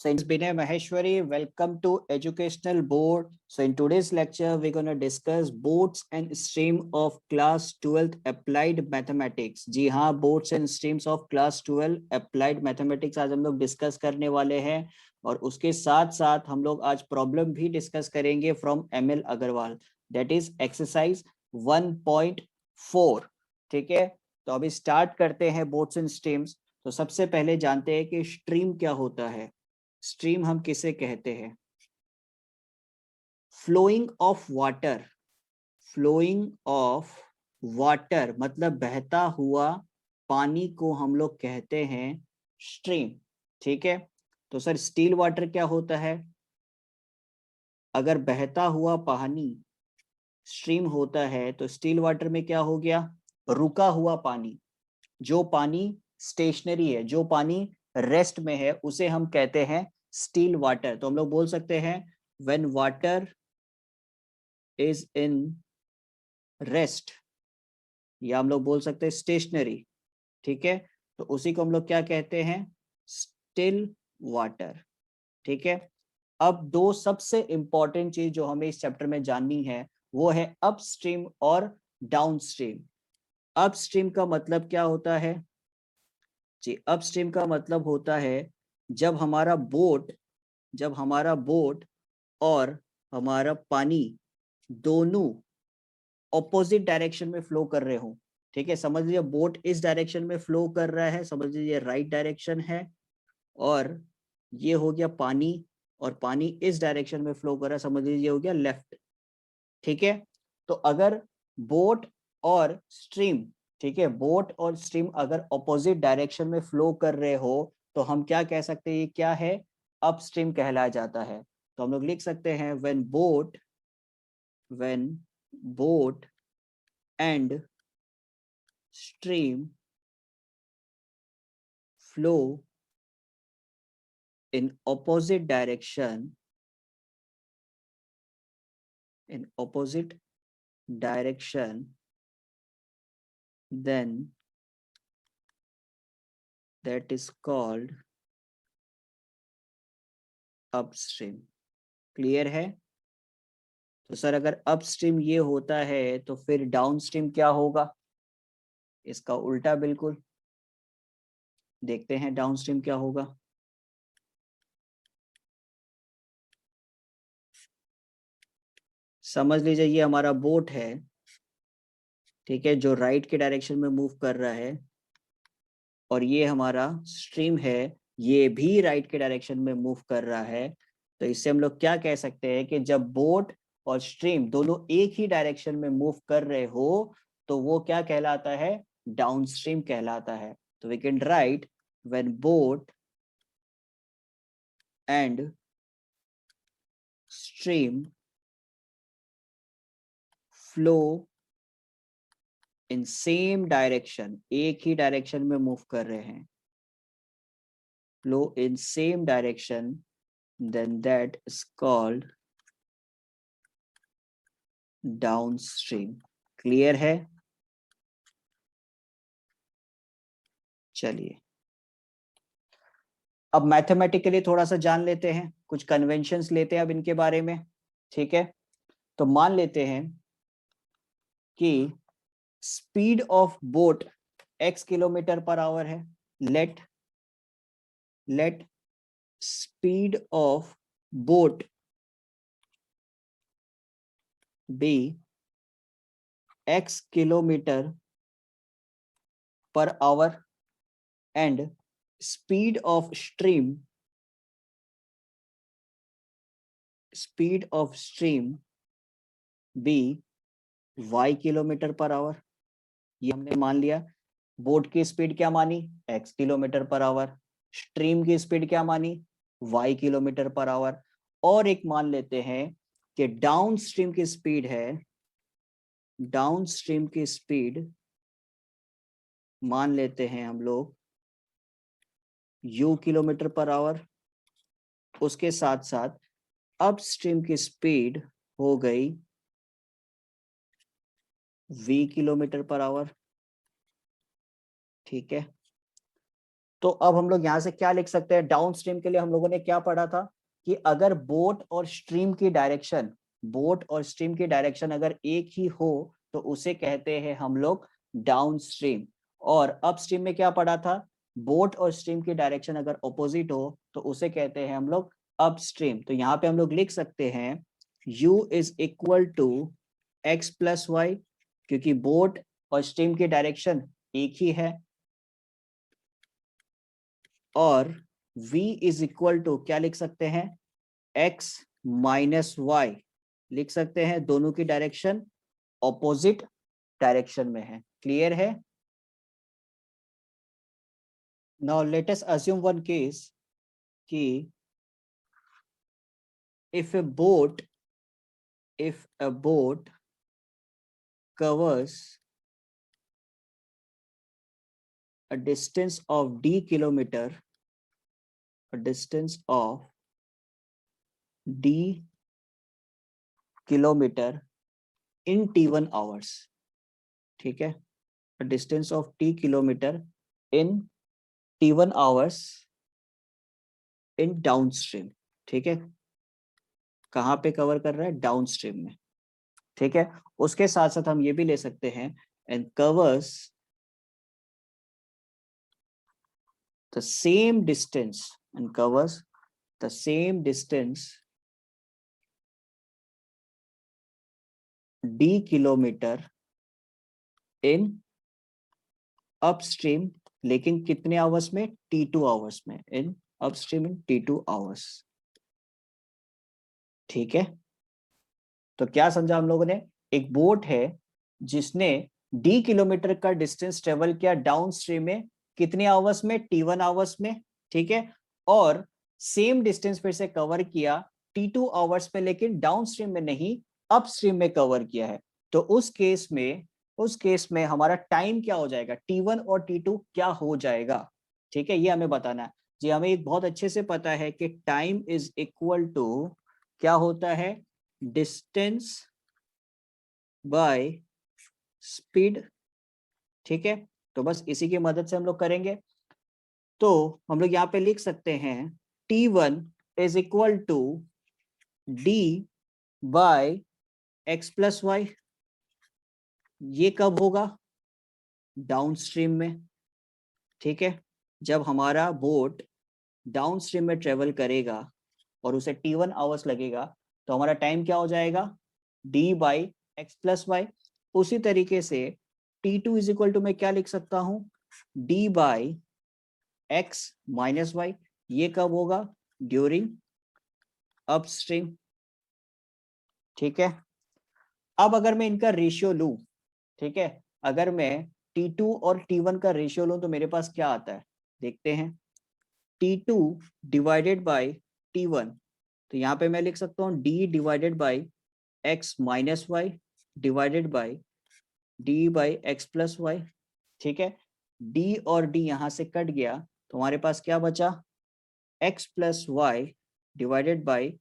So it's Binay Maheshwari. Welcome to Educational Board. So in today's lecture, we're going to discuss boards and stream of class 12th applied mathematics. जी हाँ, boards and streams of class 12 applied mathematics आज हम लोग discuss करने वाले हैं और उसके साथ साथ हम लोग आज प्रॉब्लम भी डिस्कस करेंगे from ML Agarwal, that is exercise 1.4. ठीक है, तो अभी स्टार्ट करते हैं बोर्ड्स एंड स्ट्रीम्स. तो सबसे पहले जानते हैं कि स्ट्रीम क्या होता है. स्ट्रीम हम किसे कहते हैं? Flowing of water. Flowing of water मतलब बहता हुआ पानी को हम लोग कहते हैं स्ट्रीम. ठीक है, तो सर स्टिल वाटर क्या होता है? अगर बहता हुआ पानी स्ट्रीम होता है तो स्टिल वाटर में क्या हो गया? रुका हुआ पानी. जो पानी स्टेशनरी है, जो पानी रेस्ट में है, उसे हम कहते हैं स्टिल वाटर. तो हम लोग बोल सकते हैं when water is in rest, या हम लोग बोल सकते हैं स्टेशनरी. ठीक है, तो उसी को हम लोग क्या कहते हैं? Still water. ठीक है, अब दो सबसे इंपॉर्टेंट चीज जो हमें इस चैप्टर में जाननी है वो है अपस्ट्रीम और डाउनस्ट्रीम. अपस्ट्रीम का मतलब क्या होता है जी? अपस्ट्रीम का मतलब होता है जब हमारा बोट और हमारा पानी दोनों ऑपोजिट डायरेक्शन में फ्लो कर रहे हो. ठीक है, समझ लीजिए बोट इस डायरेक्शन में फ्लो कर रहा है, समझ लीजिए राइट डायरेक्शन है, और ये हो गया पानी, और पानी इस डायरेक्शन में फ्लो कर रहा है, समझ लीजिए हो गया लेफ्ट. ठीक है, तो अगर बोट और स्ट्रीम, ठीक है, बोट और स्ट्रीम अगर ऑपोजिट डायरेक्शन में फ्लो कर रहे हो तो हम क्या कह सकते हैं? ये क्या है? अपस्ट्रीम कहलाया जाता है. तो हम लोग लिख सकते हैं when boat and stream flow in opposite direction, then that is called upstream. Clear है? तो सर अगर अपस्ट्रीम ये होता है तो फिर डाउनस्ट्रीम क्या होगा? इसका उल्टा बिल्कुल. देखते हैं डाउनस्ट्रीम क्या होगा. समझ लीजिए ये हमारा बोट है, ठीक है, जो राइट के डायरेक्शन में मूव कर रहा है, और ये हमारा स्ट्रीम है, ये भी राइट के डायरेक्शन में मूव कर रहा है. तो इससे हम लोग क्या कह सकते हैं कि जब बोट और स्ट्रीम दोनों एक ही डायरेक्शन में मूव कर रहे हो तो वो क्या कहलाता है? डाउनस्ट्रीम कहलाता है. तो we can write when boat and stream flow in same direction, एक ही डायरेक्शन में मूव कर रहे हैं, flow in same direction, then that is called downstream. Clear है? चलिए अब मैथमेटिकली थोड़ा सा जान लेते हैं, कुछ कन्वेंशंस लेते हैं अब इनके बारे में. ठीक है, तो मान लेते हैं कि speed of boat x kilometre per hour है. Let speed of boat be x kilometre per hour and speed of stream be y kilometre per hour. ये हमने मान लिया. बोट की स्पीड क्या मानी? x kilometre per our. Stream की speed क्या मानी? y kilometre per hour. और एक मान लेते हैं कि डाउन स्ट्रीम की स्पीड है, डाउन स्ट्रीम की स्पीड मान लेते हैं हम लोग u किलोमीटर पर आवर. उसके साथ साथ अपस्ट्रीम की स्पीड हो गई v किलोमीटर पर आवर. ठीक है, तो अब हम लोग यहाँ से क्या लिख सकते हैं, डाउन स्ट्रीम के लिए हम लोगों ने क्या पढ़ा था कि अगर बोट और स्ट्रीम की डायरेक्शन अगर एक ही हो तो उसे कहते हैं हम लोग डाउन स्ट्रीम। और अप स्ट्रीम में क्या पढ़ा था, बोट और स्ट्रीम की डायरेक्शन अगर ऑपोजिट हो तो उसे कहते हैं हम लोग अप स्ट्रीम। तो यहाँ पे हम लोग लिख सकते हैं u is equal to X plus Y, क्योंकि बोट और स्ट्रीम की डायरेक्शन एक ही है, और v इज इक्वल टू क्या लिख सकते हैं, x माइनस वाई लिख सकते हैं, दोनों की डायरेक्शन ऑपोजिट डायरेक्शन में है। क्लियर है? Now let us assume one case कि if a boat covers a distance of d kilometer, a distance of d kilometer in t1 hours, ठीक है, a distance of t kilometer in t1 hours in downstream, ठीक है, कहाँ पे cover कर रहा है, डाउनस्ट्रीम में, ठीक है। उसके साथ साथ हम ये भी ले सकते हैं and covers the same distance d kilometre in upstream, लेकिन कितने आवर्स में, t2 आवर्स में, इन अपस्ट्रीम इन t2 आवर्स, ठीक है। तो क्या समझा हम लोगों ने, एक बोट है जिसने d किलोमीटर का डिस्टेंस ट्रेवल किया डाउन स्ट्रीम में, कितने आवर्स में, t1 आवर्स में, ठीक है, और सेम डिस्टेंस फिर से कवर किया t2 आवर्स में, लेकिन डाउन स्ट्रीम में नहीं, अप स्ट्रीम में कवर किया है। तो उस केस में हमारा टाइम क्या हो जाएगा, t1 और t2 क्या हो जाएगा, ठीक है, ये हमें बताना है जी। हमें एक बहुत अच्छे से पता है कि टाइम इज इक्वल टू क्या होता है, डिस्टेंस बाय स्पीड, ठीक है। तो बस इसी की मदद से हम लोग करेंगे। तो हम लोग यहाँ पे लिख सकते हैं t1 is equal to d by X plus Y. ये कब होगा, डाउन स्ट्रीम में, ठीक है, जब हमारा बोट डाउन स्ट्रीम में ट्रेवल करेगा और उसे t1 आवर्स लगेगा, तो हमारा टाइम क्या हो जाएगा, d by x plus Y. उसी तरीके से t2 इज इक्वल टू मैं क्या लिख सकता हूं, d by x minus Y. ये कब होगा, ड्यूरिंग अपस्ट्रीम, ठीक है। अब अगर मैं इनका रेशियो लूं, ठीक है, अगर मैं t2 और t1 का रेशियो लूं तो मेरे पास क्या आता है, देखते हैं, t2 डिवाइडेड बाई t1, तो यहाँ पे मैं लिख सकता हूँ d divided by x minus Y divided by D by x plus Y, ठीक है। d और d यहाँ से कट गया तो हमारे पास क्या बचा, x plus Y divided by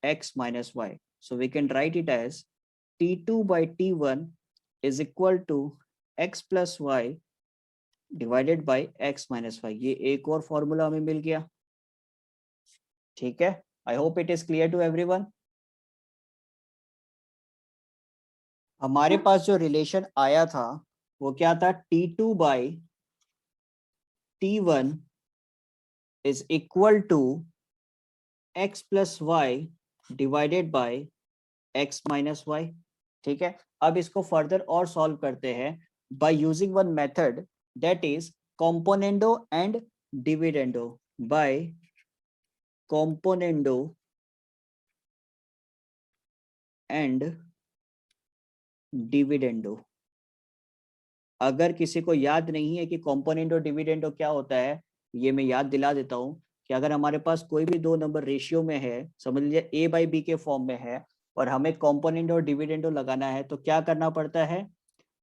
x minus Y. So we can write it as t2 by t1 is equal to x plus Y divided by x minus Y. ये एक और फॉर्मूला हमें मिल गया, ठीक है। I hope it is clear to everyone. हमारे पास जो रिलेशन आया था वो क्या था, t2 by t1 is equal to x plus Y divided by x minus Y, ठीक है। अब इसको फर्दर और सॉल्व करते हैं by using one method that is componendo and dividendo, by componendo and dividendo. अगर किसी को याद नहीं है कि कॉम्पोनेंट और डिविडेंडो क्या होता है, ये मैं याद दिला देता हूँ कि अगर हमारे पास कोई भी दो नंबर रेशियो में है, समझ लीजिए a बाई बी के फॉर्म में है, और हमें कॉम्पोनेंट और डिविडेंडो लगाना है, तो क्या करना पड़ता है,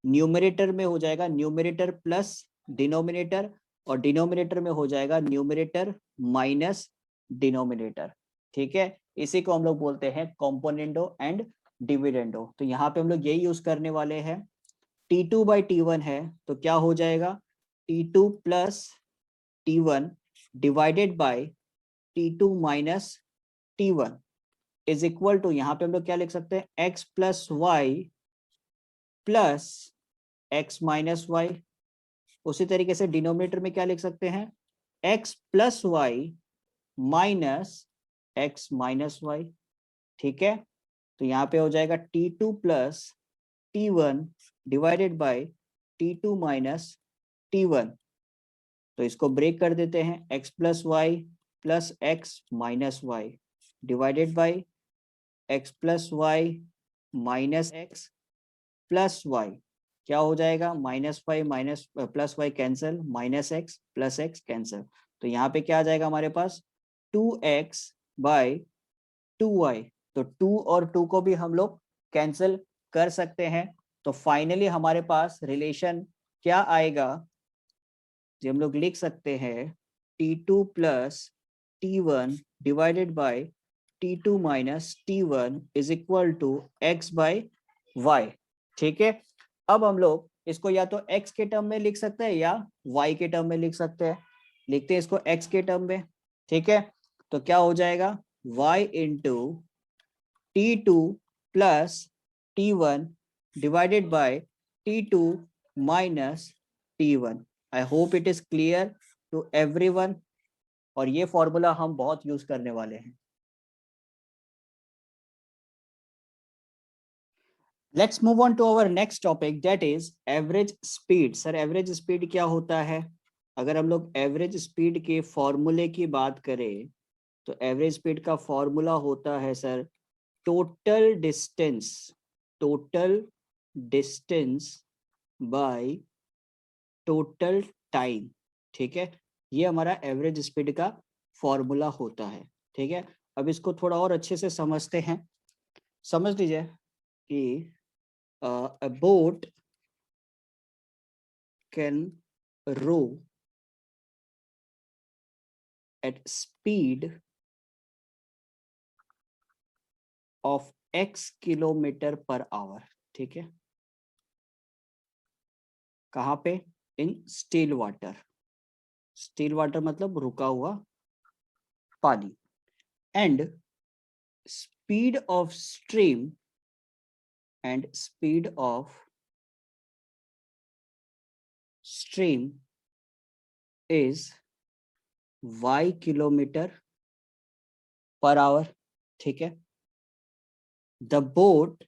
न्यूमरेटर में हो जाएगा न्यूमरेटर प्लस डिनोमिनेटर, और डिनोमिनेटर में हो जाएगा न्यूमरेटर माइनस डिनोमिनेटर, ठीक है। इसी को हम लोग बोलते हैं कॉम्पोनेंडो एंड डिविडेंडो। तो यहाँ पे हम लोग यही यूज करने वाले हैं। t2 बाई t1 है तो क्या हो जाएगा, t2 plus T1 divided by T2 minus T1 is equal to, यहाँ पे हम लोग क्या लिख सकते हैं, x plus Y plus x minus Y. उसी तरीके से डिनोमिनेटर में क्या लिख सकते हैं, x plus Y minus x minus Y. ठीक है, तो यहाँ पे हो जाएगा T2 plus T1 divided by T2 minus T1। तो इसको ब्रेक कर देते हैं, x plus Y plus x minus Y divided by x plus Y minus x plus Y. क्या हो जाएगा, minus Y minus plus Y cancel, minus x plus X cancel. तो यहाँ पे क्या आ जाएगा हमारे पास, 2x बाई 2y। तो 2 और 2 को भी हम लोग कैंसिल कर सकते हैं। तो फाइनली हमारे पास रिलेशन क्या आएगा, जो हम लोग लिख सकते हैं T2 plus T1 divided by T2 minus T1 is equal to x by Y. ठीक है, अब हम लोग इसको या तो x के टर्म में लिख सकते हैं या y के टर्म में लिख सकते हैं। लिखते हैं इसको x के टर्म में। ठीक है, तो क्या हो जाएगा, y into T2 plus T1 divided by T2 minus T1। I hope it is clear to everyone, और ये फॉर्मूला हम बहुत यूज करने वाले हैं। Let's move on to our next topic, that is average speed. Sir average speed क्या होता है, अगर हम लोग एवरेज स्पीड के फॉर्मूले की बात करें तो एवरेज स्पीड का फॉर्मूला होता है sir total distance, total distance by total time. ठीक है, ये हमारा एवरेज स्पीड का फॉर्मूला होता है। ठीक है, अब इसको थोड़ा और अच्छे से समझते हैं। समझ लीजिए कि a boat can row at speed of x kilometre per hour. ठीक है, कहाँ पे, इन स्टिल वाटर। स्टिल वाटर मतलब रुका हुआ पानी। And speed of stream, and speed of stream is y kilometre per hour. ठीक है, the boat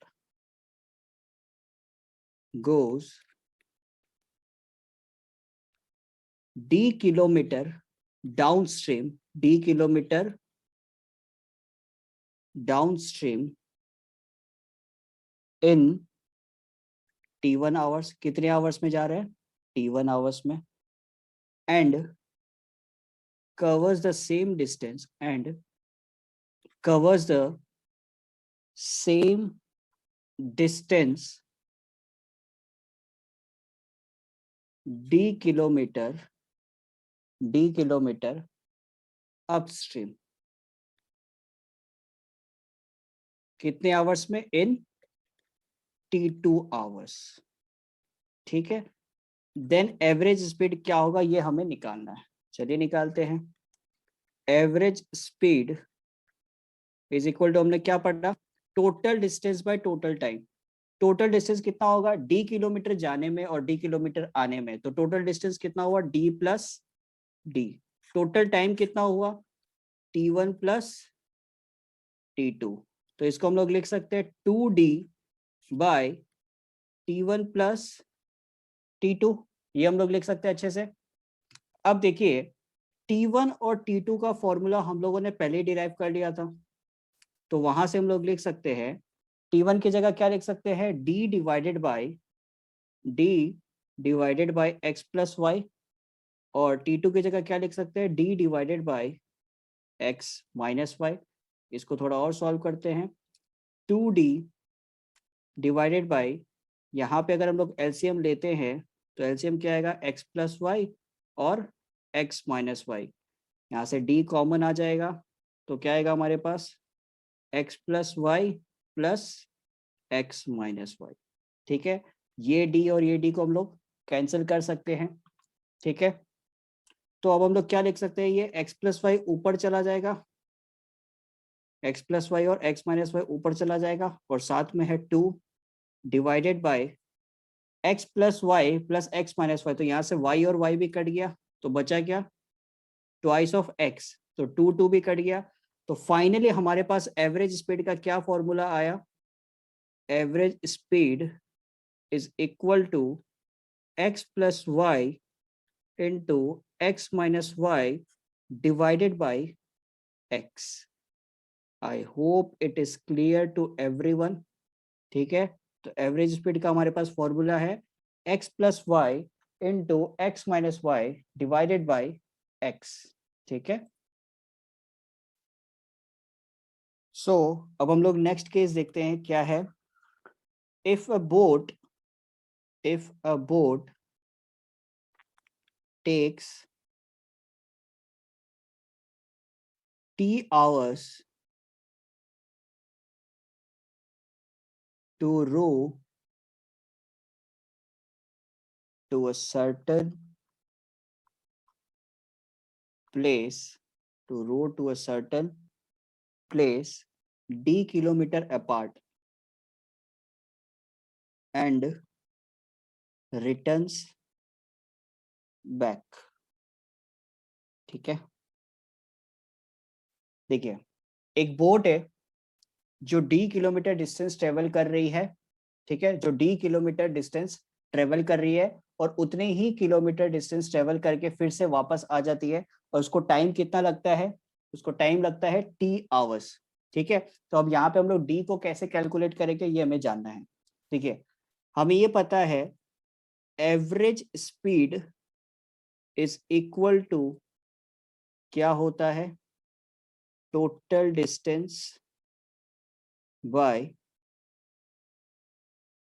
goes d kilometre downstream, d kilometre downstream in T1 hours. कितने आवर्स में जा रहे हैं, T1 आवर्स में। And covers the same distance, and covers the same distance d kilometre upstream. कितने hours में, इन T2 आवर्स। ठीक है, देन एवरेज स्पीड क्या होगा ये हमें निकालना है। चलिए निकालते हैं। Average speed is equal to, हमने क्या पढ़ा, total distance by total time. Total distance कितना होगा, d किलोमीटर जाने में और d किलोमीटर आने में, तो टोटल डिस्टेंस कितना हुआ, d plus D. Total time कितना हुआ, T1 प्लस T2। तो इसको हम लोग लिख सकते हैं 2d bye T1 plus T2। ये हम लोग लिख सकते हैं अच्छे से। अब देखिए T1 और T2 का फॉर्मूला हम लोगों ने पहले डिराइव कर लिया था, तो वहां से हम लोग लिख सकते हैं T1 की जगह क्या लिख सकते हैं, d divided by X plus Y, और T2 की जगह क्या लिख सकते हैं, d divided by X minus Y. इसको थोड़ा और सॉल्व करते हैं, 2d डिवाइडेड बाय, यहाँ पे अगर हम लोग एलसीएम लेते हैं तो एलसीएम क्या आएगा, x प्लस वाई और x माइनस वाई। यहाँ से d कॉमन आ जाएगा, तो क्या आएगा हमारे पास, x plus Y plus x minus Y. ठीक है, ये d और ये d को हम लोग कैंसिल कर सकते हैं। ठीक है, तो अब हम लोग क्या लिख सकते हैं, ये x प्लस वाई ऊपर चला जाएगा, x प्लस वाई और x माइनस वाई ऊपर चला जाएगा, और साथ में है 2 divided by x plus Y plus x minus y, तो यहाँ से y और y भी कट गया, तो बचा क्या, ट्वाइस ऑफ x, तो 2 भी कट गया। तो फाइनली हमारे पास एवरेज स्पीड का क्या फॉर्मूला आया, average speed is equal to x plus y into x minus Y divided by x। I hope it is clear to everyone. ठीक है, तो एवरेज स्पीड का हमारे पास फॉर्मूला है x plus y into x minus Y divided by x। ठीक है, सो अब हम लोग नेक्स्ट केस देखते हैं क्या है। If a boat takes t hours to row to a certain place, d kilometer apart and returns back। ठीक है, देखिए एक बोट है जो d किलोमीटर डिस्टेंस ट्रेवल कर रही है। ठीक है, जो d किलोमीटर डिस्टेंस ट्रेवल कर रही है और उतने ही किलोमीटर डिस्टेंस ट्रेवल करके फिर से वापस आ जाती है, और उसको टाइम कितना लगता है, उसको टाइम लगता है t आवर्स। ठीक है, तो अब यहाँ पे हम लोग d को कैसे कैलकुलेट करेंगे ये हमें जानना है। ठीक है, हमें ये पता है average speed is equal to क्या होता है, total distance by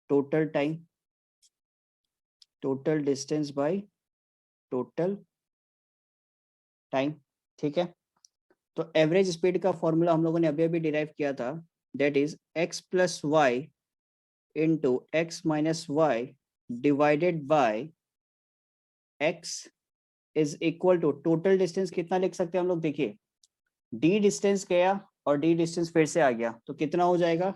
total time, total distance by total time. ठीक है, तो एवरेज स्पीड का फॉर्मूला हम लोगों ने अभी अभी डिराइव किया था, that is x plus y into x minus Y divided by x is equal to total distance कितना लिख सकते हैं हम लोग, देखिए d डिस्टेंस गया और d डिस्टेंस फिर से आ गया, तो कितना हो जाएगा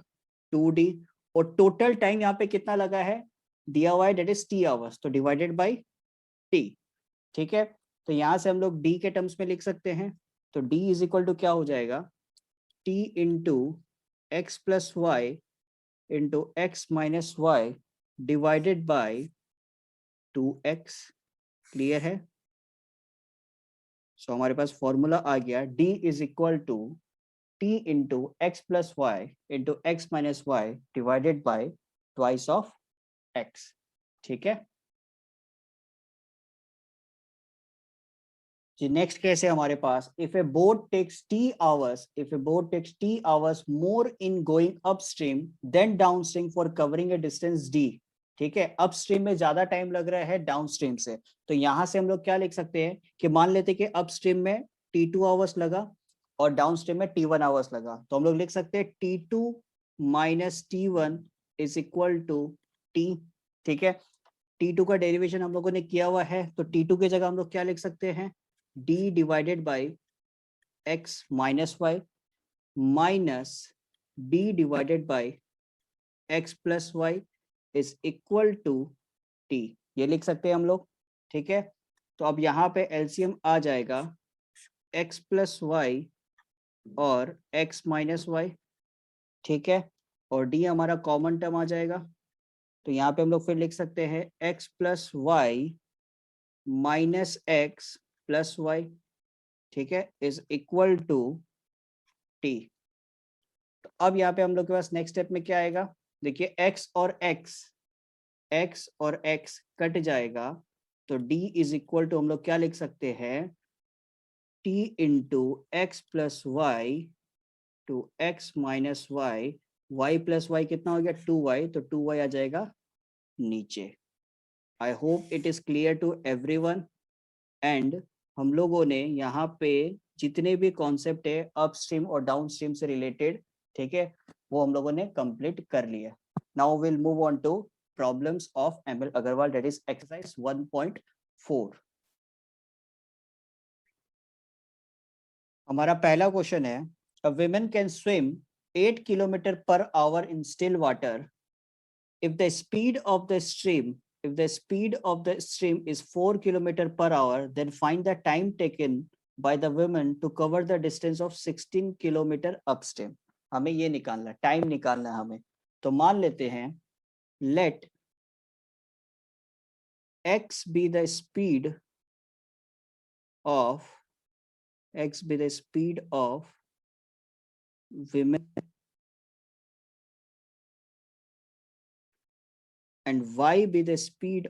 2d, और टोटल टाइम यहाँ पे कितना लगा है दिया हुआ है, दैट इज t आवर्स, तो डिवाइडेड बाय t। ठीक है, तो यहाँ से हम लोग d के टर्म्स में लिख सकते हैं, तो d इज इक्वल टू क्या हो जाएगा, t into x plus y into x minus Y divided by 2x। Clear है, सो हमारे पास फॉर्मूला आ गया d is equal to t into x plus y into x minus Y divided by twice of x। ठीक है जी, next case है हमारे पास, if a boat takes t hours more in going upstream than downstream for covering a distance d। ठीक है, upstream में ज्यादा टाइम लग रहा है डाउनस्ट्रीम से, तो यहां से हम लोग क्या लिख सकते हैं कि मान लेते कि अपस्ट्रीम में t2 आवर्स लगा और डाउनस्ट्रीम में t1 आवर्स लगा, तो हम लोग लिख सकते हैं t2 minus t1 is equal to t। ठीक है, t2 का डेरिवेशन हम लोगों ने किया हुआ है, तो t2 की जगह हम लोग क्या लिख सकते हैं, d divided by x minus Y minus d divided by x plus y is equal to t, ये लिख सकते हैं हम लोग। ठीक है, तो अब यहाँ पे एलसीएम आ जाएगा x प्लस वाई और x माइनस वाई। ठीक है, और d हमारा कॉमन टर्म आ जाएगा, तो यहाँ पे हम लोग फिर लिख सकते हैं x plus Y minus x plus Y. ठीक है, इज इक्वल टू टी। तो अब यहाँ पे हम लोग के पास नेक्स्ट स्टेप में क्या आएगा, देखिए x और x कट जाएगा, तो d इज इक्वल टू हम लोग क्या लिख सकते हैं, t into x plus y to x minus y, y plus y कितना हो गया 2y, तो 2y आ जाएगा नीचे। I hope it is clear to everyone. And हम लोगों ने यहाँ पे जितने भी कॉन्सेप्ट है अपस्ट्रीम और डाउनस्ट्रीम से रिलेटेड, ठीक है, वो हम लोगों ने कंप्लीट कर लिया। Now will move on to problems of ML Agarwal, that is exercise 1.4। हमारा पहला क्वेश्चन है, a women can swim 8 kilometre per hour in still water if the speed of the stream is 4 kilometer per hour, then find the time taken by the women to cover the distance of 16 kilometer upstream. हमें ये निकालना, time निकालना है हमें। तो मान लेते हैं, let x be the speed of women and y be the speed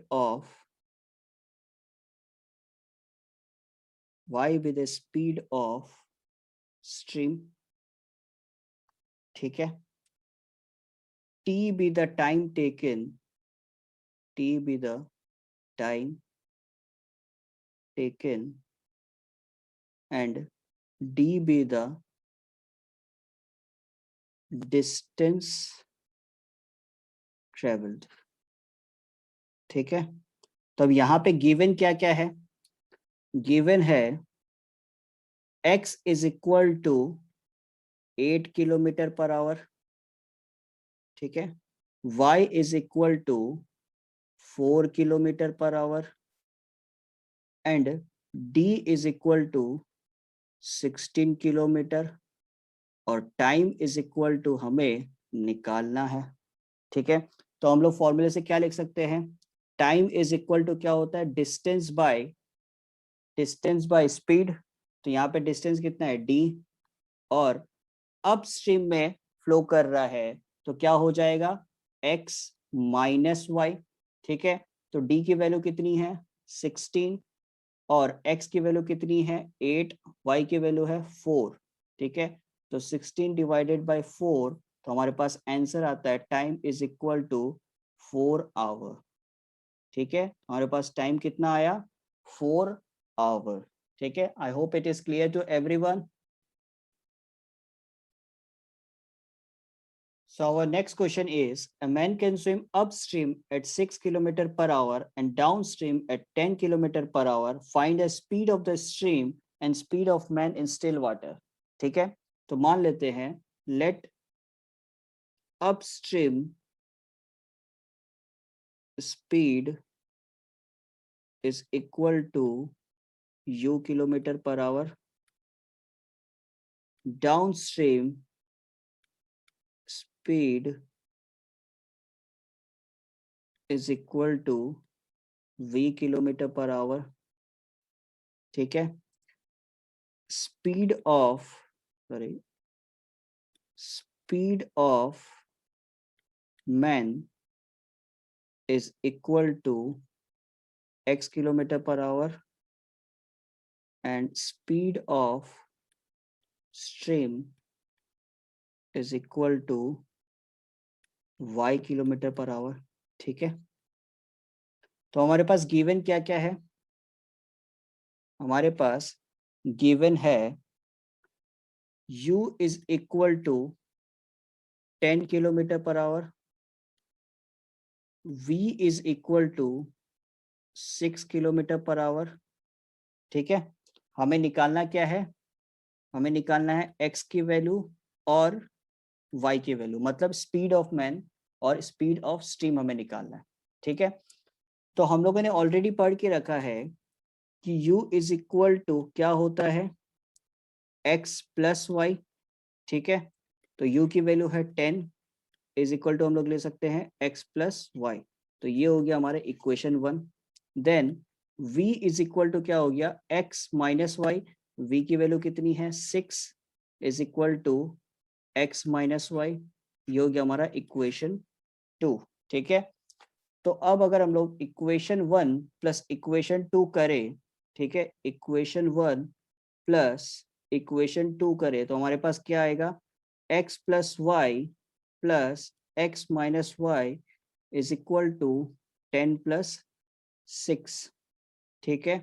of stream, ठीक है। t be the time taken and d be the distance traveled, ठीक है। तो अब यहाँ पे गिवन क्या क्या है, गिवन है x is equal to 8 kilometre per hour, ठीक है। y is equal to 4 kilometre per hour and d is equal to 16 kilometre और टाइम इज इक्वल टू हमें निकालना है, ठीक है। तो हम लोग फॉर्मूले से क्या लिख सकते हैं, टाइम इज इक्वल टू क्या होता है, डिस्टेंस बाय स्पीड। तो यहाँ पे डिस्टेंस कितना है, d, और अपस्ट्रीम में फ्लो कर रहा है तो क्या हो जाएगा, x माइनस वाई, ठीक है। तो d की वैल्यू कितनी है 16 और x की वैल्यू कितनी है 8, y की वैल्यू है 4, ठीक है। तो 16 डिवाइडेड बाय 4, तो हमारे पास आंसर आता है time is equal to 4 hour, ठीक है। हमारे पास टाइम कितना आया 4 आवर, ठीक है। I hope it is clear to everyone. So our next question is, a man can swim upstream at 6 km per hour and downstream at 10 km per hour. Find the speed of the stream and speed of man in still water. ठीक है, तो मान लेते हैं let upstream speed is equal to u kilometer per hour, downstream speed is equal to v kilometer per hour, ठीक है। speed of man is equal to x kilometer per hour and speed of stream is equal to y kilometre per hour, ठीक है। तो हमारे पास given क्या क्या है, हमारे पास गिवन है u is equal to 10 kilometre per hour, v is equal to 6 kilometre per hour, ठीक है। हमें निकालना क्या है, हमें निकालना है x की वैल्यू और y की वैल्यू, मतलब स्पीड ऑफ मैन और स्पीड ऑफ स्ट्रीम हमें निकालना है, ठीक है। तो हम लोगों ने ऑलरेडी पढ़ के रखा है कि u इज इक्वल टू क्या होता है x प्लस वाई, ठीक है। तो u की वैल्यू है 10 इज इक्वल टू हम लोग ले सकते हैं x प्लस वाई, तो ये हो गया हमारे equation 1। Then v is equal to क्या हो गया x माइनस वाई, v की वैल्यू कितनी है 6 is equal to x minus Y, ये हो गया हमारा इक्वेशन 2, ठीक है। तो अब अगर हम लोग इक्वेशन 1 प्लस इक्वेशन 2 करें, ठीक है, इक्वेशन 1 प्लस इक्वेशन 2 करें तो हमारे पास क्या आएगा, x plus Y plus x minus y is equal to 10 plus 6, ठीक है।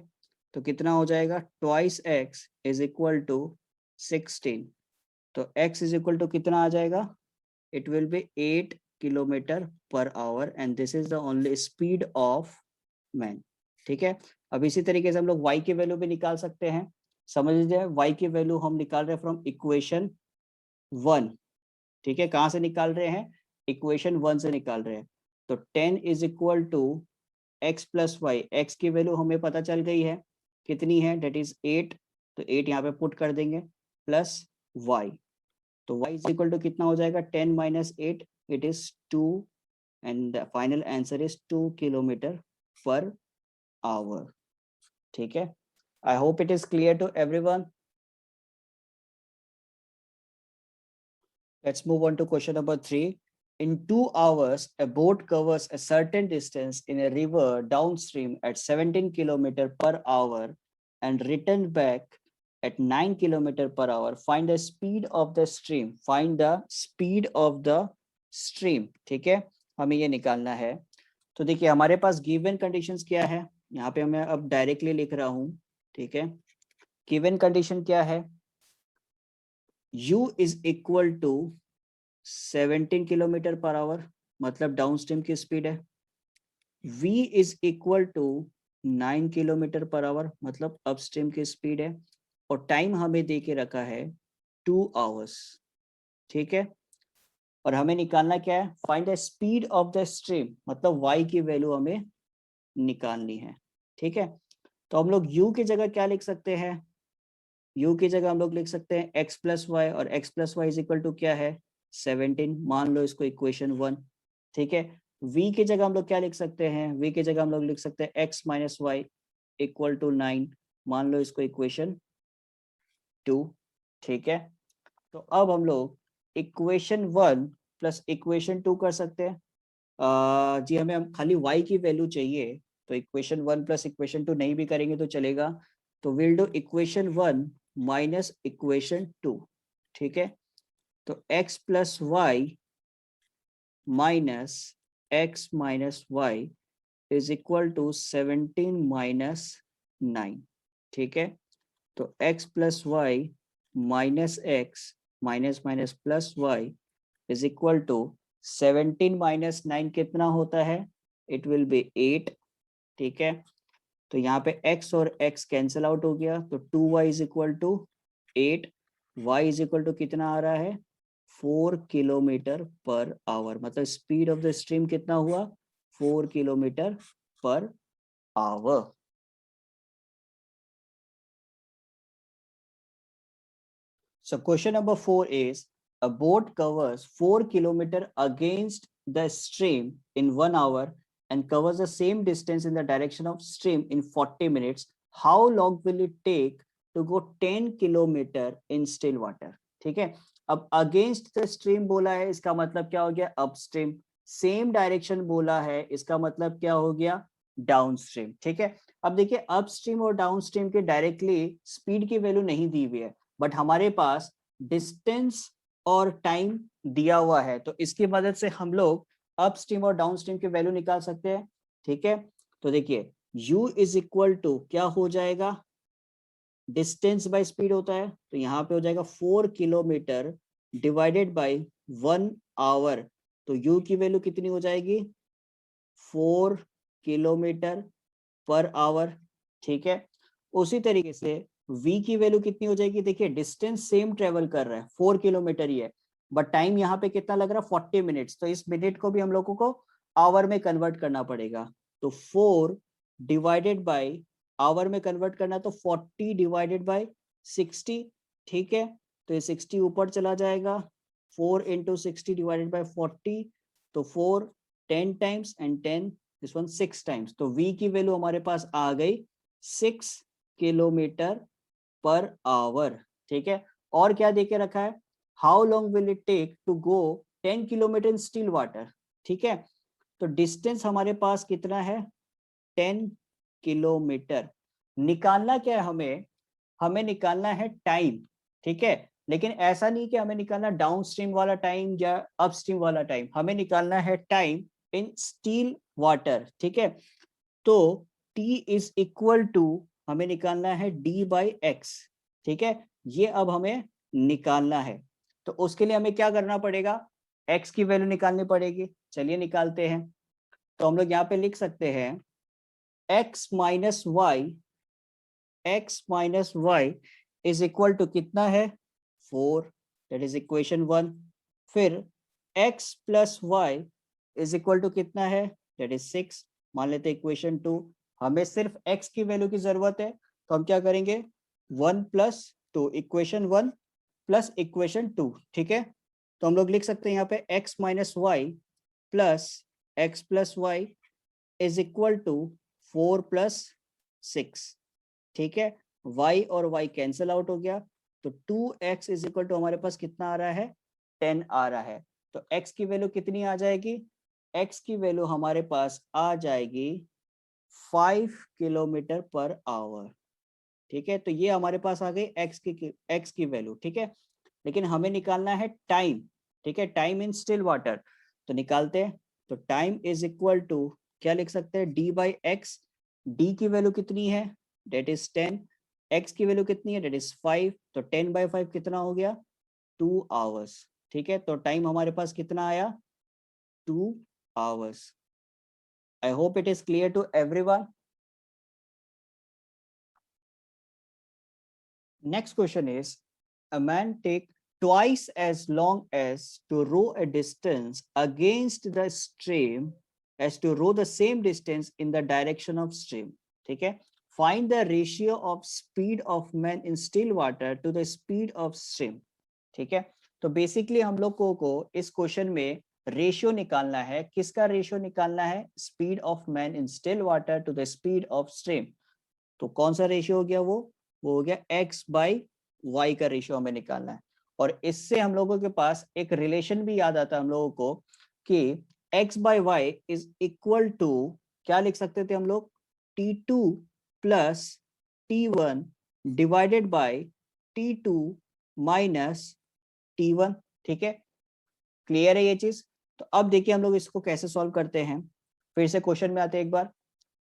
तो कितना हो जाएगा, twice x is equal to 16, तो x इज इक्वल टू कितना आ जाएगा, it will be 8 kilometre per hour and this is the only speed of man, ठीक है। अब इसी तरीके से हम लोग y की वैल्यू भी निकाल सकते हैं। समझ लीजिए y की वैल्यू हम निकाल रहे हैं फ्रॉम इक्वेशन 1, ठीक है। कहाँ से निकाल रहे हैं? इक्वेशन 1 से निकाल रहे हैं। तो 10 is equal to x plus y, x की वैल्यू हमें पता चल गई है कितनी है, डेट इज 8, तो 8 यहाँ पे पुट कर देंगे प्लस y, तो y इज इक्वल टू कितना हो जाएगा, 10 minus 8, it is 2 and the final answer is 2 kilometre per hour, ठीक है। I hope it is clear to everyone. Let's move on to question number 3. In 2 hours, a boat covers a certain distance in a river downstream at 17 km per hour and return back at 9 km per hour. Find the speed of the stream. Find the speed of the stream. ठीक है, हमें ये निकालना है। तो देखिए हमारे पास गिवन कंडीशंस क्या है, यहाँ पे मैं अब डायरेक्टली लिख रहा हूँ, ठीक है। गिवन कंडीशन क्या है, u is equal to 17 kilometre per hour, मतलब डाउनस्ट्रीम की स्पीड है। v is equal to 9 kilometre per hour, मतलब अपस्ट्रीम की स्पीड है। और टाइम हमें दे के रखा है 2 आवर्स, ठीक है। और हमें निकालना क्या है, find the speed of the stream, मतलब y की वैल्यू हमें निकालनी है, ठीक है। तो हम लोग u की जगह क्या लिख सकते हैं, u की जगह हम लोग लिख सकते हैं x प्लस वाई, और x plus y is equal to क्या है, 17, मान लो इसको इक्वेशन 1, ठीक है। v की जगह हम लोग क्या लिख सकते हैं, v की जगह हम लोग लिख सकते हैं x minus y equal to 9, मान लो इसको इक्वेशन 2, ठीक है। तो अब हम लोग इक्वेशन 1 प्लस इक्वेशन 2 कर सकते हैं। जी हमें हम खाली y की वैल्यू चाहिए, तो इक्वेशन 1 प्लस इक्वेशन 2 नहीं भी करेंगे तो चलेगा। तो will do equation 1 minus equation 2, ठीक है। तो x plus Y minus x minus y is equal to 17 minus 9, ठीक है। तो x plus Y minus x minus minus plus y is equal to 17 minus 9 कितना होता है, इट विल बी 8, ठीक है। तो यहाँ पे x और x कैंसिल आउट हो गया, तो 2y is equal to 8, y is equal to कितना आ रहा है, 4 किलोमीटर पर आवर, मतलब स्पीड ऑफ द स्ट्रीम कितना हुआ, 4 kilometre per hour. So question number 4 is, a boat covers 4 kilometer against the stream in 1 hour and covers the same distance in the direction of stream in 40 minutes. How long will it take to go 10 kilometer in still water? ठीक है। अब against the stream बोला है, इसका मतलब क्या हो गया, upstream। सेम डायरेक्शन बोला है, इसका मतलब क्या हो गया, डाउनस्ट्रीम, ठीक है। अब देखिए अपस्ट्रीम और डाउनस्ट्रीम के डायरेक्टली स्पीड की वैल्यू नहीं दी हुई है, बट हमारे पास डिस्टेंस और टाइम दिया हुआ है, तो इसकी मदद से हम लोग अपस्ट्रीम और डाउनस्ट्रीम की वैल्यू निकाल सकते हैं, ठीक है। तो देखिए u इज इक्वल टू क्या हो जाएगा, डिस्टेंस बाय स्पीड होता है, तो यहाँ पे हो जाएगा 4 किलोमीटर डिवाइडेड बाय 1 आवर, तो u की वैल्यू कितनी हो जाएगी, 4 किलोमीटर पर आवर, ठीक है। उसी तरीके से v की वैल्यू कितनी हो जाएगी, देखिए डिस्टेंस सेम ट्रेवल कर रहा है, 4 किलोमीटर ही है, बट टाइम यहाँ पे कितना लग रहा है, 40 मिनट्स, तो इस मिनट को भी हम लोगों को आवर में कन्वर्ट करना पड़ेगा। तो 4 डिवाइडेड बाय आवर में कन्वर्ट करना, तो 40 डिवाइडेड बाय 60, ठीक है। तो ये 60 ऊपर चला जाएगा, 4 इंटू 60 डिवाइडेड बाय 40, तो 4 10 times and 10 this one 6 times, तो v की वैल्यू हमारे पास आ गई 6 किलोमीटर पर आवर, ठीक है। और क्या देके रखा है, how long will it take to go 10 kilometre in still water, ठीक है। तो डिस्टेंस हमारे पास कितना है, 10 किलोमीटर। निकालना क्या है हमें, हमें निकालना है टाइम, ठीक है। लेकिन ऐसा नहीं कि हमें निकालना डाउन स्ट्रीम वाला टाइम या अप स्ट्रीम वाला टाइम, हमें निकालना है टाइम इन स्टिल वाटर, ठीक है। तो t इज इक्वल टू हमें निकालना है d बाई एक्स, ठीक है। ये अब हमें निकालना है, तो उसके लिए हमें क्या करना पड़ेगा, x की वैल्यू निकालनी पड़ेगी, चलिए निकालते हैं। तो हम लोग यहाँ पे लिख सकते हैं x minus y is equal to कितना है 4, दैट इज इक्वेशन 1। फिर x plus y is equal to कितना है, दैट इज 6, मान लेते हैं इक्वेशन 2। हमें सिर्फ x की वैल्यू की जरूरत है, तो हम क्या करेंगे 1 प्लस 2, इक्वेशन 1 प्लस इक्वेशन 2, ठीक है। तो हम लोग लिख सकते हैं यहाँ पे x minus y plus x plus y is equal to 4 plus 6, ठीक है। y और y कैंसिल आउट हो गया, तो 2x इज इक्वल टू हमारे पास कितना आ रहा है 10 आ रहा है। तो x की वैल्यू कितनी आ जाएगी, x की वैल्यू हमारे पास आ जाएगी 5 किलोमीटर पर आवर, ठीक है। तो ये हमारे पास आ गई x की वैल्यू, ठीक है। लेकिन हमें निकालना है टाइम, ठीक है, टाइम इन स्टिल वाटर। तो निकालते हैं, तो टाइम इज इक्वल टू क्या लिख सकते हैं d बाई एक्स। डी की वैल्यू कितनी है, डेट इज 10, x की वैल्यू कितनी है, डेट इज 5, तो 10 बाई 5 कितना हो गया 2 आवर्स, ठीक है। तो टाइम हमारे पास कितना आया 2 hours. I hope it is clear to everyone. Next question is, a man take twice as long as to row a distance against the stream as to row the same distance in the direction of stream, ठीक है। Find the ratio of speed of man in still water to the speed of stream, ठीक है। तो basically हम लोगों को इस question में रेशियो निकालना है, किसका रेशियो निकालना है, speed of man in still water to the speed of stream. तो कौन सा रेशियो हो गया, वो हो गया x बाई वाई का रेशियो हमें निकालना है। और इससे हम लोगों के पास एक रिलेशन भी याद आता है हम लोगों को कि x by y is equal to, क्या लिख सकते थे हम लोग, t2 plus t1 divided by t2 minus t1, ठीक है। क्लियर है ये चीज। तो अब देखिए हम लोग इसको कैसे सॉल्व करते हैं। फिर से क्वेश्चन में आते हैं एक बार।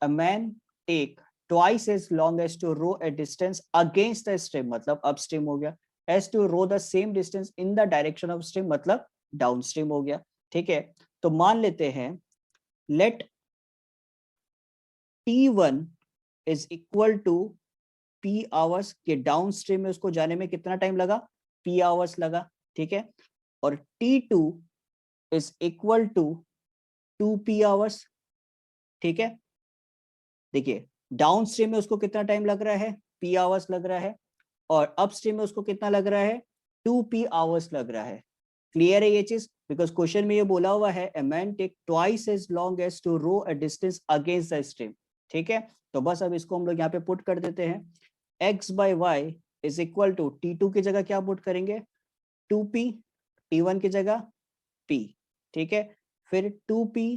A man take twice as long as to row a distance against the stream, मतलब upstream हो गया, as to row the same distance in the direction of stream, मतलब downstream हो गया, ठीक है। तो मान लेते हैं let t1 is equal to p hours, के डाउनस्ट्रीम में उसको जाने में कितना टाइम लगा, p hours लगा, ठीक है। और t2 is equal to 2p hours, ठीक है। देखिए डाउन स्ट्रीम में उसको कितना टाइम लग रहा है, p आवर्स लग रहा है, और अप स्ट्रीम में उसको कितना लग रहा है 2p आवर्स लग रहा है। क्लियर है ये चीज, बिकॉज क्वेश्चन में ये बोला हुआ है a man take twice as long as to row a distance against the stream, ठीक है। तो बस अब इसको हम लोग यहाँ पे पुट कर देते हैं, x by y is equal to t2 की जगह क्या पुट करेंगे 2p, t1 की जगह p, ठीक है। फिर 2p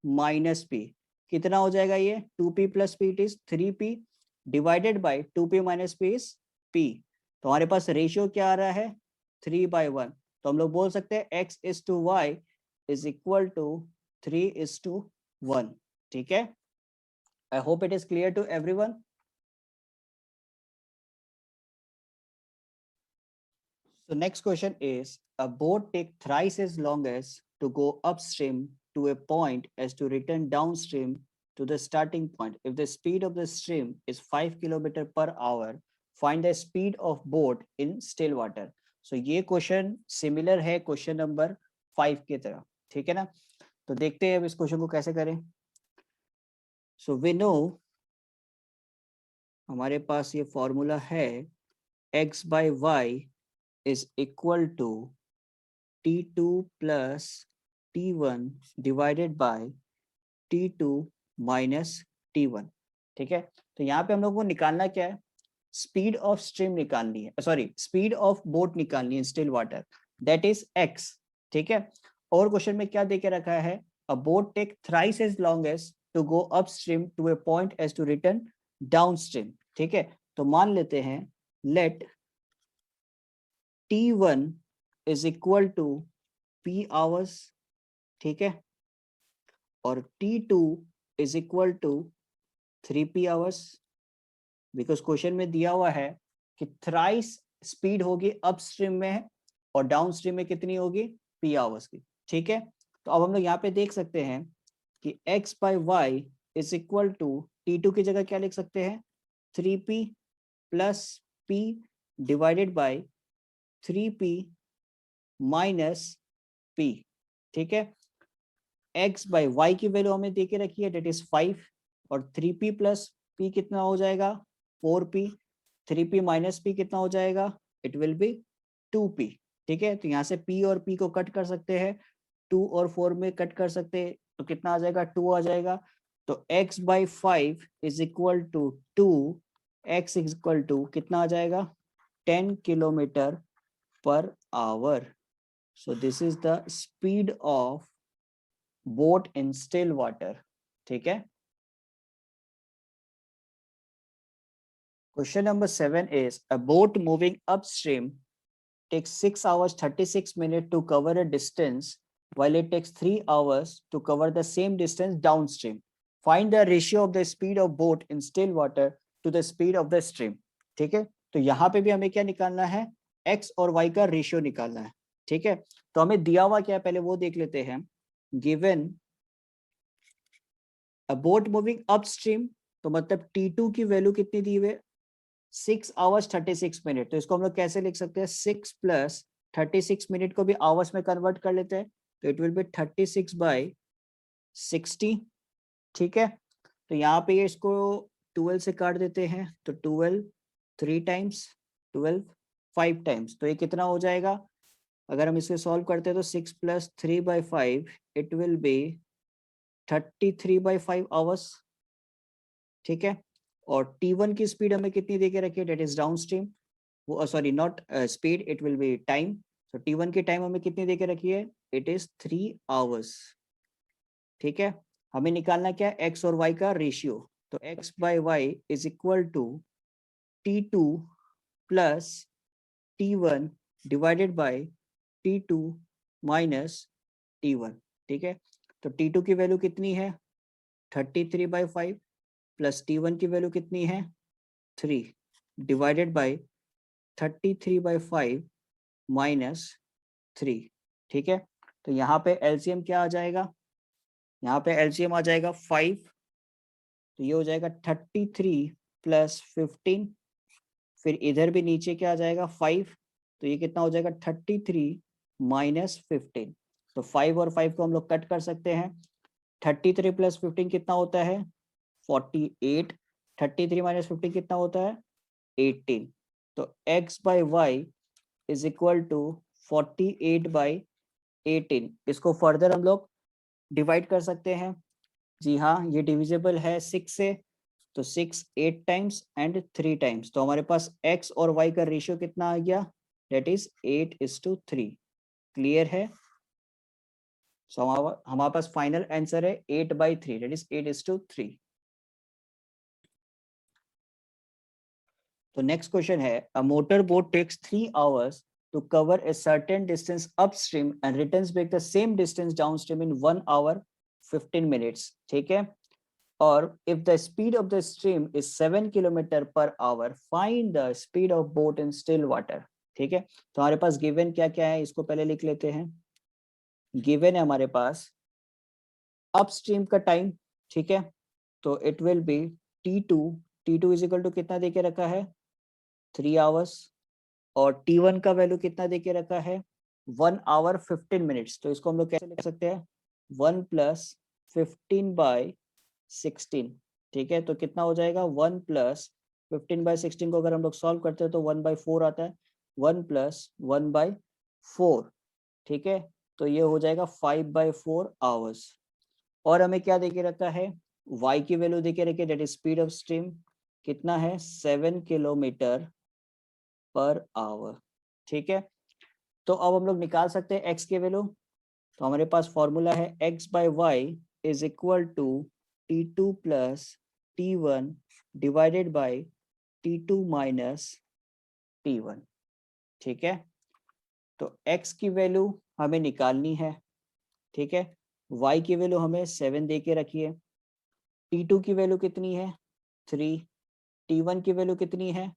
माइनस p, कितना हो जाएगा ये 2p plus p it is 3p divided by 2p minus p is p। तो हमारे पास रेशियो क्या आ रहा है 3/1। तो हम लोग बोल सकते हैं x is to y is equal to 3:1, ठीक है। I hope it is clear to everyone. So next question is, a boat take thrice as long as to go upstream to a point as to return downstream to the starting point. If the speed of the stream is 5 km per hour, find the speed of boat in still water. So ये question similar है question number 5 की तरह, ठीक है ना। तो देखते हैं अब इस क्वेश्चन को कैसे करें। सो वी नो हमारे पास ये फॉर्मूला है x by y is equal to t2 plus t1 divided by t2 minus t1, ठीक है। तो यहाँ पे हम लोग को निकालना क्या है, स्पीड ऑफ स्ट्रीम निकालनी है, सॉरी स्पीड ऑफ बोट निकालनी है still water, that is x, ठीक है। और क्वेश्चन में क्या देके रखा है, a boat take thrice as long as to go upstream to a point as to return downstream, ठीक है। तो मान लेते हैं let t1 is equal to p hours, ठीक है, और t2 is equal to 3p hours, because question में दिया हुआ है कि थ्राइस स्पीड होगी अपस्ट्रीम में और डाउनस्ट्रीम में कितनी होगी p आवर्स की, ठीक है। तो अब हम लोग यहाँ पे देख सकते हैं कि x by y is equal to t2 की जगह क्या लिख सकते हैं 3p plus p divided by 3p minus p, ठीक है। x बाई वाई की वैल्यू हमें दे के रखी है, डेट इज 5, और 3p प्लस p कितना हो जाएगा 4p, 3p माइनस p कितना हो जाएगा, इट विल बी 2p, ठीक है। तो यहाँ से p और p को कट कर सकते हैं, 2 और 4 में कट कर सकते हैं, तो कितना आ जाएगा 2 आ जाएगा। तो x by 5 is equal to 2, x is equal to कितना आ जाएगा 10 kilometre per hour. So this is the speed of boat in still water, ठीक है। Question number 7 is a boat moving upstream takes 6 hours 36 minutes to cover a distance while it takes 3 hours to cover the same distance downstream. Find the ratio of the speed of boat in still water to the speed of the stream. ठीक है, तो यहाँ पे भी हमें क्या निकालना है, x और y का रेशियो निकालना है, ठीक है। तो हमें दिया हुआ क्या है पहले वो देख लेते हैं। Given a boat moving upstream, तो मतलब T2 की वैल्यू कितनी दी हुई है 6 आवर्स 36 मिनट, तो इसको हम लोग कैसे लिख सकते हैं 6 प्लस 36 मिनट को भी आवर्स में कन्वर्ट कर लेते हैं, तो इट विल बी 36 बाई 60, ठीक है। तो यहाँ पे इसको 12 से काट देते हैं, तो 12 3 टाइम्स, 12 5 टाइम्स, तो ये कितना हो जाएगा, अगर हम इसे सॉल्व करते हैं तो 6 plus 3 by 5 it will B 33 by 5 hours, ठीक है। और T1 की स्पीड हमें कितनी दे के रखी है, डेट इज डाउन स्ट्रीम, वो sorry not speed, it will B time. तो T1 की टाइम हमें कितनी दे के रखी है, इट इज 3 आवर्स, ठीक है। हमें निकालना क्या है x और y का रेशियो, तो x by y is equal to T2 plus T1 divided by T2 minus T1, ठीक है। तो T2 की वैल्यू कितनी है 33 बाई 5 प्लस T1 की वैल्यू कितनी है 3 डिवाइडेड बाई 33 बाई 5 माइनस 3, ठीक है। तो यहाँ पे एलसीएम क्या आ जाएगा, यहाँ पे एलसीएम आ जाएगा 5, तो ये हो जाएगा 33 प्लस 15, फिर इधर भी नीचे क्या आ जाएगा 5, तो ये कितना हो जाएगा 33 माइनस 15, तो 5 और 5 को हम लोग कट कर सकते हैं। 33 प्लस 15 कितना होता है 48, 33 माइनस 15 कितना होता है 18, तो x by y is equal to 48 by 18। इसको फर्दर हम लोग डिवाइड कर सकते हैं, जी हाँ ये डिविजिबल है 6 से, तो 6 8 टाइम्स एंड 3 टाइम्स, तो हमारे पास x और y का रेशियो कितना आ गया, डेट इज 8:3। क्लियर है, सो हमारे पास फाइनल आंसर है 8/3, डेट इज 8:3। तो नेक्स्ट क्वेश्चन है, a motor boat takes 3 hours to cover a certain distance upstream and returns back the same distance downstream in 1 hour 15 minutes, ठीक है। और if the speed of the stream is 7 kilometre per our, find the speed of boat in still water, ठीक है। तो हमारे पास given क्या क्या है, इसको पहले लिख लेते हैं। गिवन है हमारे पास अपस्ट्रीम का टाइम, ठीक है, तो it will be T2, T2 is equal to कितना देके रखा है 3 आवर्स, और T1 का वैल्यू कितना देके रखा है 1 आवर 15 मिनट्स, तो इसको हम लोग कैसे लिख सकते हैं 1 प्लस 15 बाई 16, ठीक है। तो कितना हो जाएगा 1 प्लस 15 बाई 16 को अगर हम लोग सॉल्व करते हैं तो 1/4 आता है, 1 प्लस 1/4, ठीक है। तो ये हो जाएगा 5/4 आवर्स। और हमें क्या देके रखा है y की वैल्यू देके रखी है, that is speed of stream कितना है 7 किलोमीटर पर आवर, ठीक है। तो अब हम लोग निकाल सकते हैं x की वैल्यू, तो हमारे पास फॉर्मूला है x by y is equal to T2 plus T1 divided by T2 minus T1, ठीक है। तो x की वैल्यू हमें निकालनी है, ठीक है। y की वैल्यू हमें 7 दे के रखी है, T2 की वैल्यू कितनी है 3, T1 की वैल्यू कितनी है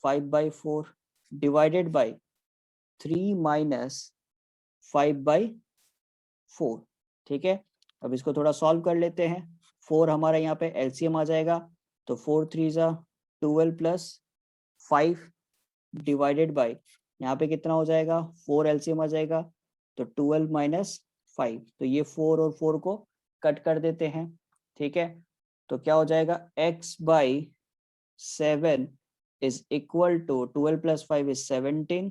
5/4 डिवाइडेड बाई 3 माइनस 5/4, ठीक है। अब इसको थोड़ा सॉल्व कर लेते हैं, 4 हमारा यहाँ पे एलसीएम आ जाएगा, तो 4 3 जा 12 प्लस 5 डिवाइडेड बाय, यहाँ पे कितना हो जाएगा 4 एलसीएम आ जाएगा, तो 12 माइनस 5, तो ये 4 और 4 को कट कर देते हैं, ठीक है। तो क्या हो जाएगा x/7 is equal to 12 plus 5 is 17,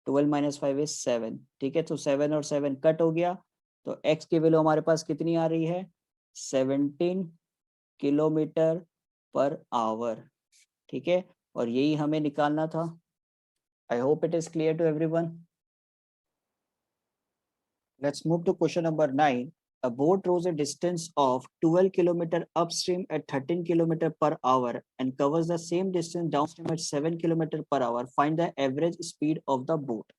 12 minus 5 is 7, ठीक है। तो 7 और 7 कट हो गया, तो x की वैल्यू हमारे पास कितनी आ रही है 17 किलोमीटर पर आवर, ठीक है। और यही हमें निकालना था। I hope it is clear to everyone. Let's move to question number 9. A boat rows a distance of 12 km upstream at 13 km per hour and covers the same distance downstream at 7 km per hour. Find the average speed of the boat.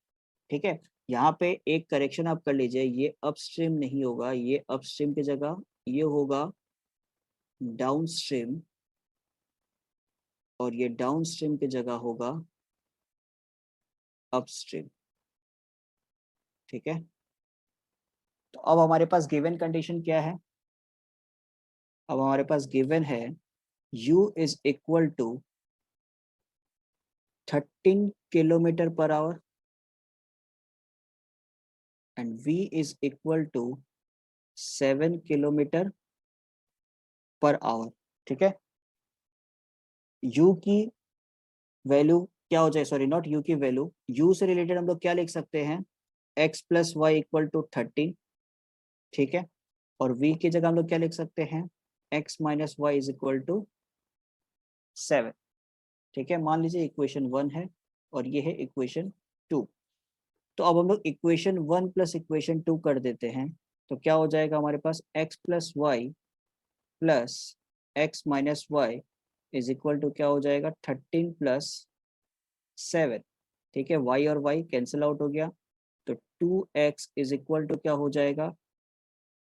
ठीक है, यहाँ पे एक correction आप कर लीजिए, ये upstream नहीं होगा, ये अपस्ट्रीम की जगह ये होगा डाउनस्ट्रीम, और ये डाउनस्ट्रीम की जगह होगा अपस्ट्रीम, ठीक है। तो अब हमारे पास गिवन कंडीशन क्या है, अब हमारे पास गिवन है u is equal to 13 kilometre per hour and v is equal to 7 kilometre per hour, ठीक है। u की वैल्यू क्या हो जाए, सॉरी नॉट u की वैल्यू, u से रिलेटेड हम लोग क्या लिख सकते हैं x plus y equal to 13, ठीक है। और v की जगह हम लोग क्या लिख सकते हैं x minus y is equal to 7, ठीक है। मान लीजिए इक्वेशन 1 है और ये है इक्वेशन 2। तो अब हम लोग इक्वेशन 1 प्लस इक्वेशन 2 कर देते हैं, तो क्या हो जाएगा हमारे पास x plus Y plus x minus y is equal to क्या हो जाएगा 13 प्लस 7, ठीक है। y और y कैंसिल आउट हो गया, तो 2x इज इक्वल टू क्या हो जाएगा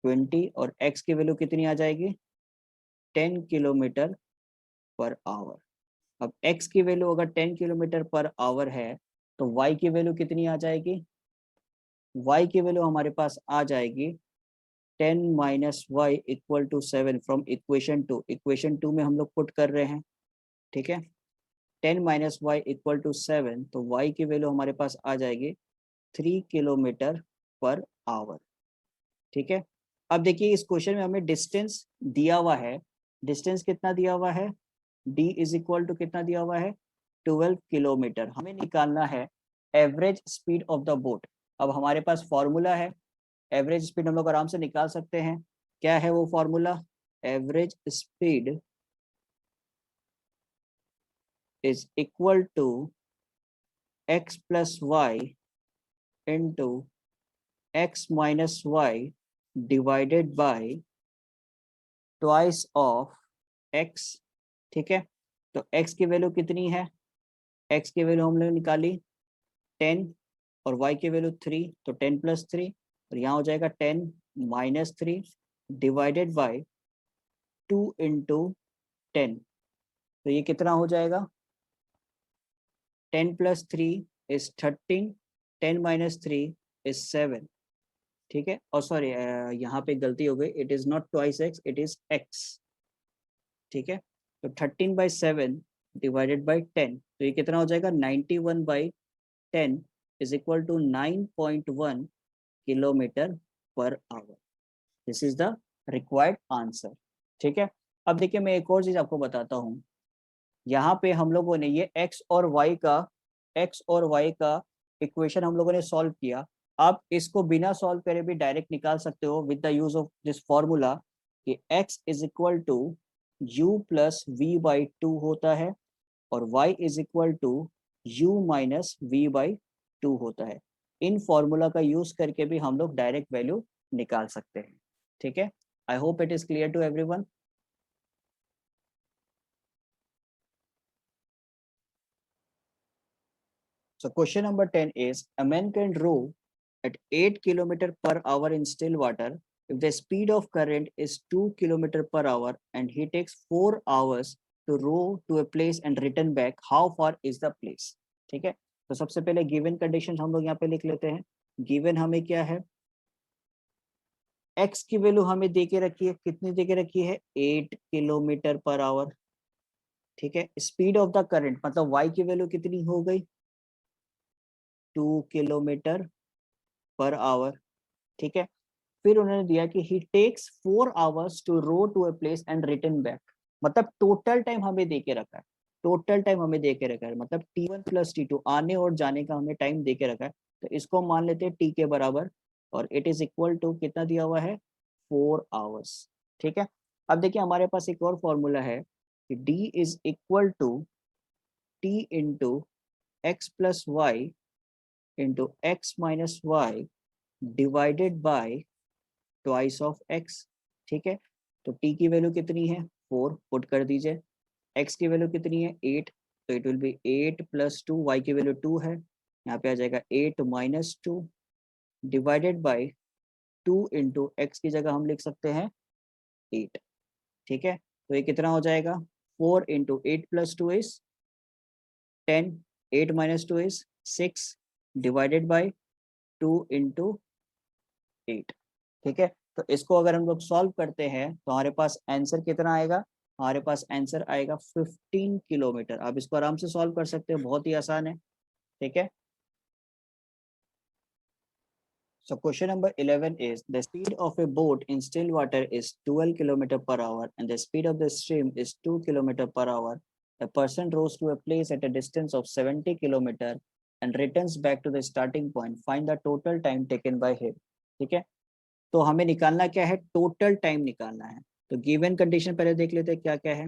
20, और x की वैल्यू कितनी आ जाएगी 10 किलोमीटर पर आवर। अब x की वैल्यू अगर 10 किलोमीटर पर आवर है, तो y की वैल्यू कितनी आ जाएगी, y की वैल्यू हमारे पास आ जाएगी 10 minus y equal to 7 from equation 2। इक्वेशन 2 में हम लोग पुट कर रहे हैं, ठीक है। 10 माइनस वाई इक्वल टू 7, तो y की वैल्यू हमारे पास आ जाएगी 3 किलोमीटर पर आवर, ठीक है। अब देखिए इस क्वेश्चन में हमें डिस्टेंस दिया हुआ है, डिस्टेंस कितना दिया हुआ है d इज इक्वल टू कितना दिया हुआ है 12 किलोमीटर। हमें निकालना है average speed of the boat. अब हमारे पास फॉर्मूला है, एवरेज स्पीड हम लोग आराम से निकाल सकते हैं। क्या है वो formula, average speed is equal to x plus y into x minus Y divided by twice of x, ठीक है। तो x की वैल्यू कितनी है, x की वैल्यू हमने निकाली 10 और y की वैल्यू 3, तो 10 प्लस 3, और यहाँ हो जाएगा 10 माइनस 3 डिवाइडेड बाय 2 इंटू 10, तो ये कितना हो जाएगा 10 प्लस 3 इज 13, 10 माइनस 3 इज 7, ठीक है। और सॉरी यहाँ पे गलती हो गई, it is not twice x, it is x, ठीक है। तो 13/7 डिवाइडेड बाई 10, तो ये कितना हो जाएगा 91/10 is equal to 9.1 kilometre per hour. This is the required answer, ठीक है। अब देखिए मैं एक और चीज आपको बताता हूँ, यहाँ पे हम लोगों ने ये x और y का इक्वेशन हम लोगों ने सॉल्व किया। आप इसको बिना सॉल्व करे भी डायरेक्ट निकाल सकते हो with the use of this formula कि x is equal to u plus v by 2 होता है और y is equal to u minus v by 2 होता है। इन फॉर्मूला का यूज करके भी हम लोग डायरेक्ट वैल्यू निकाल सकते हैं, ठीक है। I hope it is clear to everyone. So question number 10 is a man can row at 8 km per hour in still water if the speed of current is 2 km per hour and he takes 4 hours to row to a place and return back. How far is the place? ठीक है, तो सबसे पहले given condition हम लोग यहाँ पे लिख लेते हैं। गिवन हमें क्या है, x की वैल्यू हमें दे के रखी है, कितनी दे के रखी है 8 किलोमीटर पर आवर, ठीक है। स्पीड ऑफ द करंट मतलब y की वैल्यू कितनी हो गई किलोमीटर पर आवर, ठीक है। फिर उन्होंने दिया कि he takes 4 hours to row to a place and return back, मतलब टोटल टाइम हमें दे के रखा है, टोटल टाइम हमें दे के रखा है, मतलब T1 + T2 आने और जाने का हमें टाइम दे के रखा है। तो इसको मान लेते हैं टी के बराबर, और इट इज इक्वल टू कितना दिया हुआ है, 4 hours, ठीक है। अब देखिए हमारे पास एक और फॉर्मूला है कि D is equal to T into x plus y into x minus Y divided by twice of x, ठीक है। तो t की वैल्यू कितनी है, 4, पुट कर दीजिए। x की वैल्यू कितनी है, 8, तो इट विल बी 8 + 2, y की वैल्यू 2 है, यहाँ पे आ जाएगा 8 - 2 डिवाइडेड बाय 2 इंटू एक्स की जगह हम लिख सकते हैं 8, ठीक है। तो ये कितना हो जाएगा, 4 into 8 + 2 is 10, 8 - 2 is 6 divided by 2 into 8, ठीक है। तो इसको अगर हम लोग सॉल्व करते हैं तो हमारे पास आंसर कितना आएगा, हमारे पास आंसर आएगा 15 किलोमीटर। आप इसको आराम से सॉल्व कर सकते हो, बहुत ही आसान है, ठीक है। So question number 11 is the speed of a boat in still water is 12 km per hour and the speed of the stream is 2 km per hour. A person rows to a place at a distance of 70 km and returns back to the starting point. Find the total time taken by him. ठीक है, तो हमें निकालना क्या है, total time निकालना है। तो गिवन कंडीशन पहले देख लेते हैं क्या क्या है।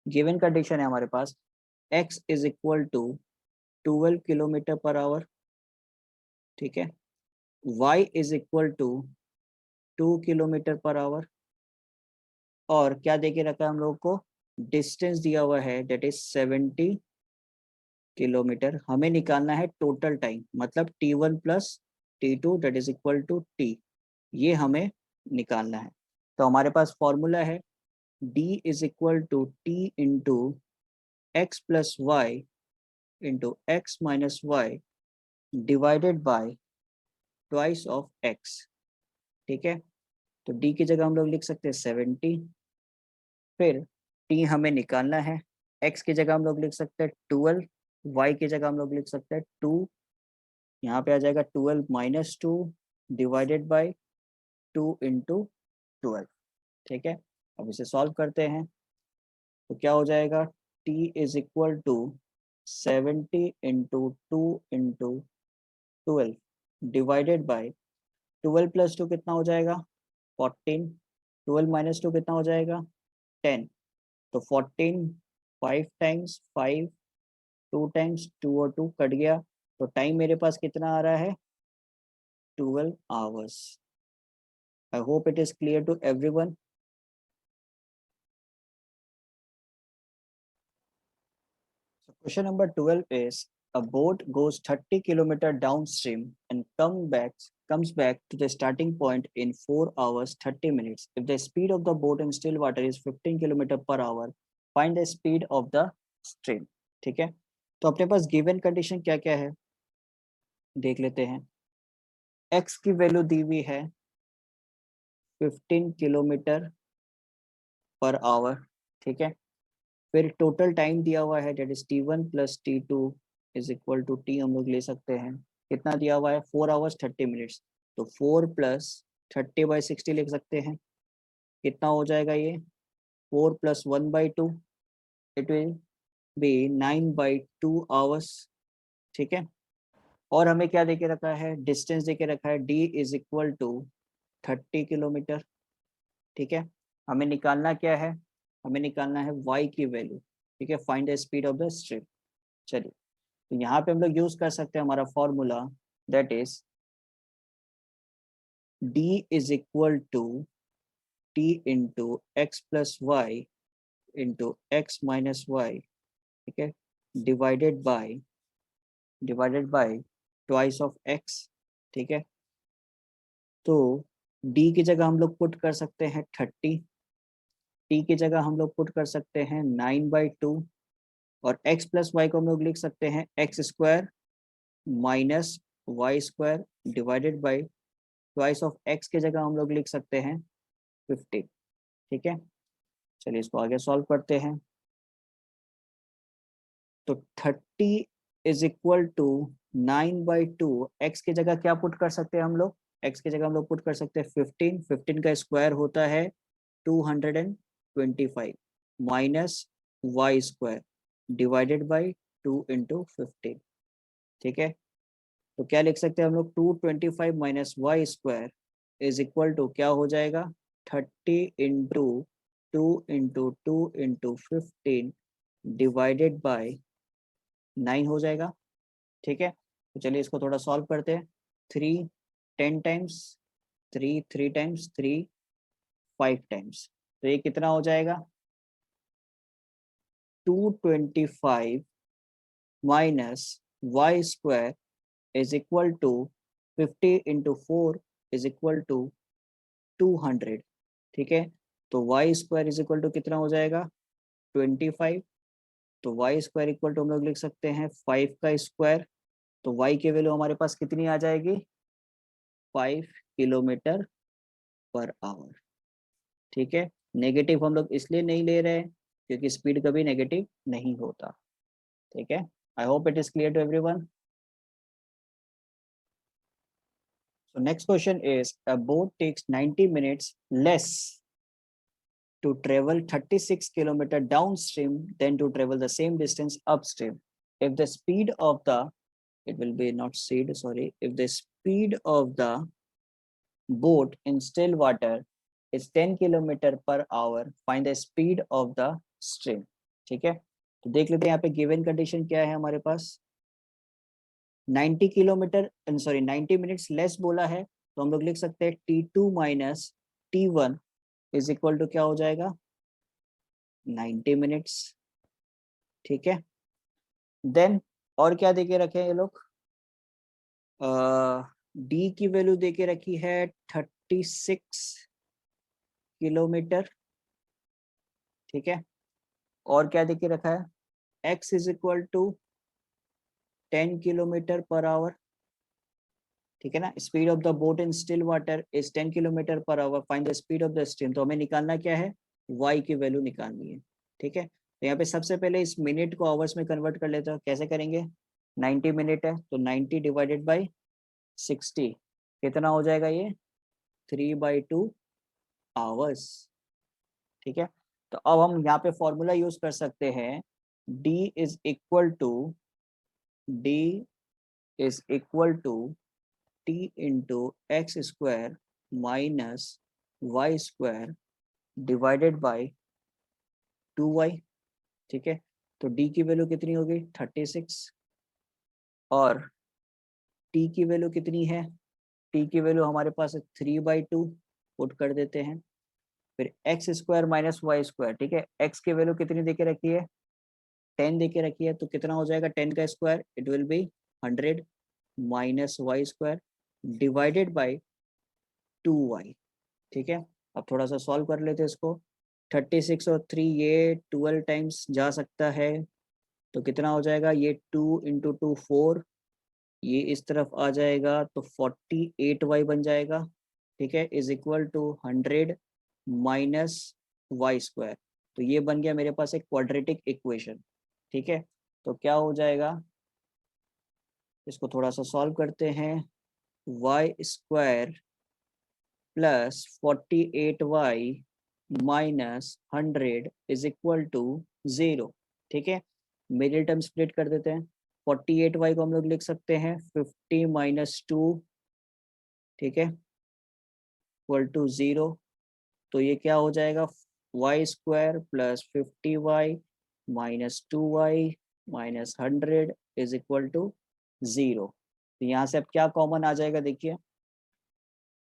गिवन कंडीशन है हमारे पास x is equal to 12 kilometre per hour, ठीक है। y is equal to 2 kilometre per hour, और क्या देके रखा है हम लोग को, डिस्टेंस दिया हुआ है डेट इज 70 किलोमीटर। हमें निकालना है टोटल टाइम, मतलब T1 + T2 that is equal to T, ये हमें निकालना है। तो हमारे पास फॉर्मूला है D is equal to T into x plus y into x minus Y divided by twice of x, ठीक है। तो D की जगह हम लोग लिख सकते हैं 70, फिर T हमें निकालना है, x की जगह हम लोग लिख सकते हैं 12, y की जगह हम लोग लिख सकते हैं 2, यहाँ पे आ जाएगा 12 - 2 डिवाइडेड बाय 2 इंटू 12, ठीक है। अब इसे सॉल्व करते हैं तो क्या हो जाएगा, t is equal to 70 into 2 into 12 divided by 12 + 2 कितना हो जाएगा, 14, 12 - 2 कितना हो जाएगा, 10, तो 14, 5 टाइम्स 5, 2 टाइम्स 2 और 2 कट गया, तो टाइम मेरे पास कितना आ रहा है, 12 hours. I hope it is clear to everyone. So question number 12 is a boat goes 30 kilometer downstream and comes back to the starting point in 4 hours 30 minutes. If the speed of the boat in still water is 15 kilometer per hour, find the speed of the stream. ठीक है, तो अपने पास given condition क्या क्या है देख लेते हैं। x की वैल्यू दी हुई है 15 किलोमीटर पर आवर, ठीक है। फिर टोटल टाइम दिया हुआ है that is T1 + T2 is equal to T, हम लोग ले सकते हैं, कितना दिया हुआ है 4 hours 30 minutes, तो 4 + 30/60 लिख सकते हैं, कितना हो जाएगा ये, 4 + 1/2, इट विल बी 9/2 hours, ठीक है। और हमें क्या देके रखा है, डिस्टेंस देके रखा है D is equal to 30 kilometre, ठीक है। हमें निकालना क्या है, हमें निकालना है y की वैल्यू, ठीक है, find the speed of the stream. चलिए, तो यहाँ पे हम लोग यूज कर सकते हैं हमारा formula, that is D is equal to T into x plus y into x minus Y, ठीक है, divided by twice of x, ठीक है। तो D की जगह हम लोग पुट कर सकते हैं 30, T की जगह हम लोग पुट कर सकते हैं 9/2, और x प्लस वाई को हम लोग लिख सकते हैं x² minus y² divided by twice of x की जगह हम लोग लिख सकते हैं 50, ठीक है। चलिए इसको आगे सॉल्व करते हैं। तो 30 इज इक्वल टू 9/2। एक्स की जगह क्या पुट कर सकते हैं हम लोग? एक्स की जगह हम लोग पुट कर सकते हैं 15। 15 का स्क्वायर होता है 225 minus y square divided by 2 into 15। ठीक है, तो क्या लिख सकते हैं हम लोग? 225 minus y square is equal to क्या हो जाएगा? 30 इंटू 2 इंटू डिवाइडेड बाई 9 हो जाएगा। ठीक है, तो चलिए इसको थोड़ा सॉल्व करते हैं। 3 10 टाइम्स, 3 3 टाइम्स, 3 5 टाइम्स, तो ये कितना हो जाएगा? 225 minus y square is equal to 50 into 4 is equal to 200। ठीक है, तो y square is equal to कितना हो जाएगा? 25। तो वाई स्क्वायर इक्वल टू हम लोग लिख सकते हैं 5 का स्क्वायर। तो वाई की वैल्यू हमारे पास कितनी आ जाएगी? 5 किलोमीटर पर आवर। ठीक है, नेगेटिव हम लोग इसलिए नहीं ले रहे हैं क्योंकि स्पीड कभी नेगेटिव नहीं होता। ठीक है, I hope it is clear to everyone. So next question is, a boat takes 90 minutes less to travel 36 kilometer downstream than to travel the same distance upstream. If the speed of the, it will be not speed, sorry, if the speed of the boat in still water is 10 kilometer per hour, find the speed of the stream. ठीक है, तो देख लेते हैं यहाँ पे given condition क्या है हमारे पास। 90 किलोमीटर सॉरी 90 मिनट्स लेस बोला है, तो हम लोग लिख सकते हैं T2 minus T1 is equal to क्या हो जाएगा? 90 मिनट्स। ठीक है, देन और क्या देके रखे हैं ये लोग? डी की वैल्यू देके रखी है 36 किलोमीटर। ठीक है, और क्या देके रखा है? X is equal to 10 kilometre per hour. ठीक है ना, speed of the boat in still water is 10 kilometre per hour, find the speed of the stream. तो हमें निकालना क्या है? वाई की वैल्यू निकालनी है। ठीक है, तो यहाँ पे सबसे पहले इस मिनट को आवर्स में कन्वर्ट कर लेते हैं। कैसे करेंगे? 90 मिनट है तो 90 डिवाइडेड बाई 60 कितना हो जाएगा? ये 3/2 आवर्स। ठीक है, तो अब हम यहाँ पे फॉर्मूला यूज कर सकते हैं। d is equal to t into x square minus y square divided by 2y। ठीक है, तो d की वैल्यू कितनी होगी? 36, और t की वैल्यू कितनी है? t की वैल्यू हमारे पास है 3/2, पुट कर देते हैं। फिर x square minus y square. ठीक है, एक्स की वैल्यू कितनी देके रखी है? 10 देके रखी है, तो कितना हो जाएगा? 10 का square it will be 100 minus y square divided by 2y। ठीक है, अब थोड़ा सा सॉल्व कर लेते हैं इसको। 36 और 3 ये 12 टाइम्स जा सकता है, तो कितना हो जाएगा? ये 2 इंटू 2 4, ये इस तरफ आ जाएगा तो 48y बन जाएगा। ठीक है, is equal to 100 minus y square. तो ये बन गया मेरे पास एक क्वाड्रेटिक इक्वेशन। ठीक है, तो क्या हो जाएगा? इसको थोड़ा सा सॉल्व करते हैं। Y square plus 48y minus 100 is equal to 0। ठीक है, मिडिल टर्म स्प्लिट कर देते हैं। 48y को हम लोग लिख सकते हैं 50 माइनस 2। ठीक है, इक्वल टू 0। तो ये क्या हो जाएगा? Y square plus 50y minus 2y minus 100 is equal to 0। तो यहाँ से अब क्या कॉमन आ जाएगा? देखिए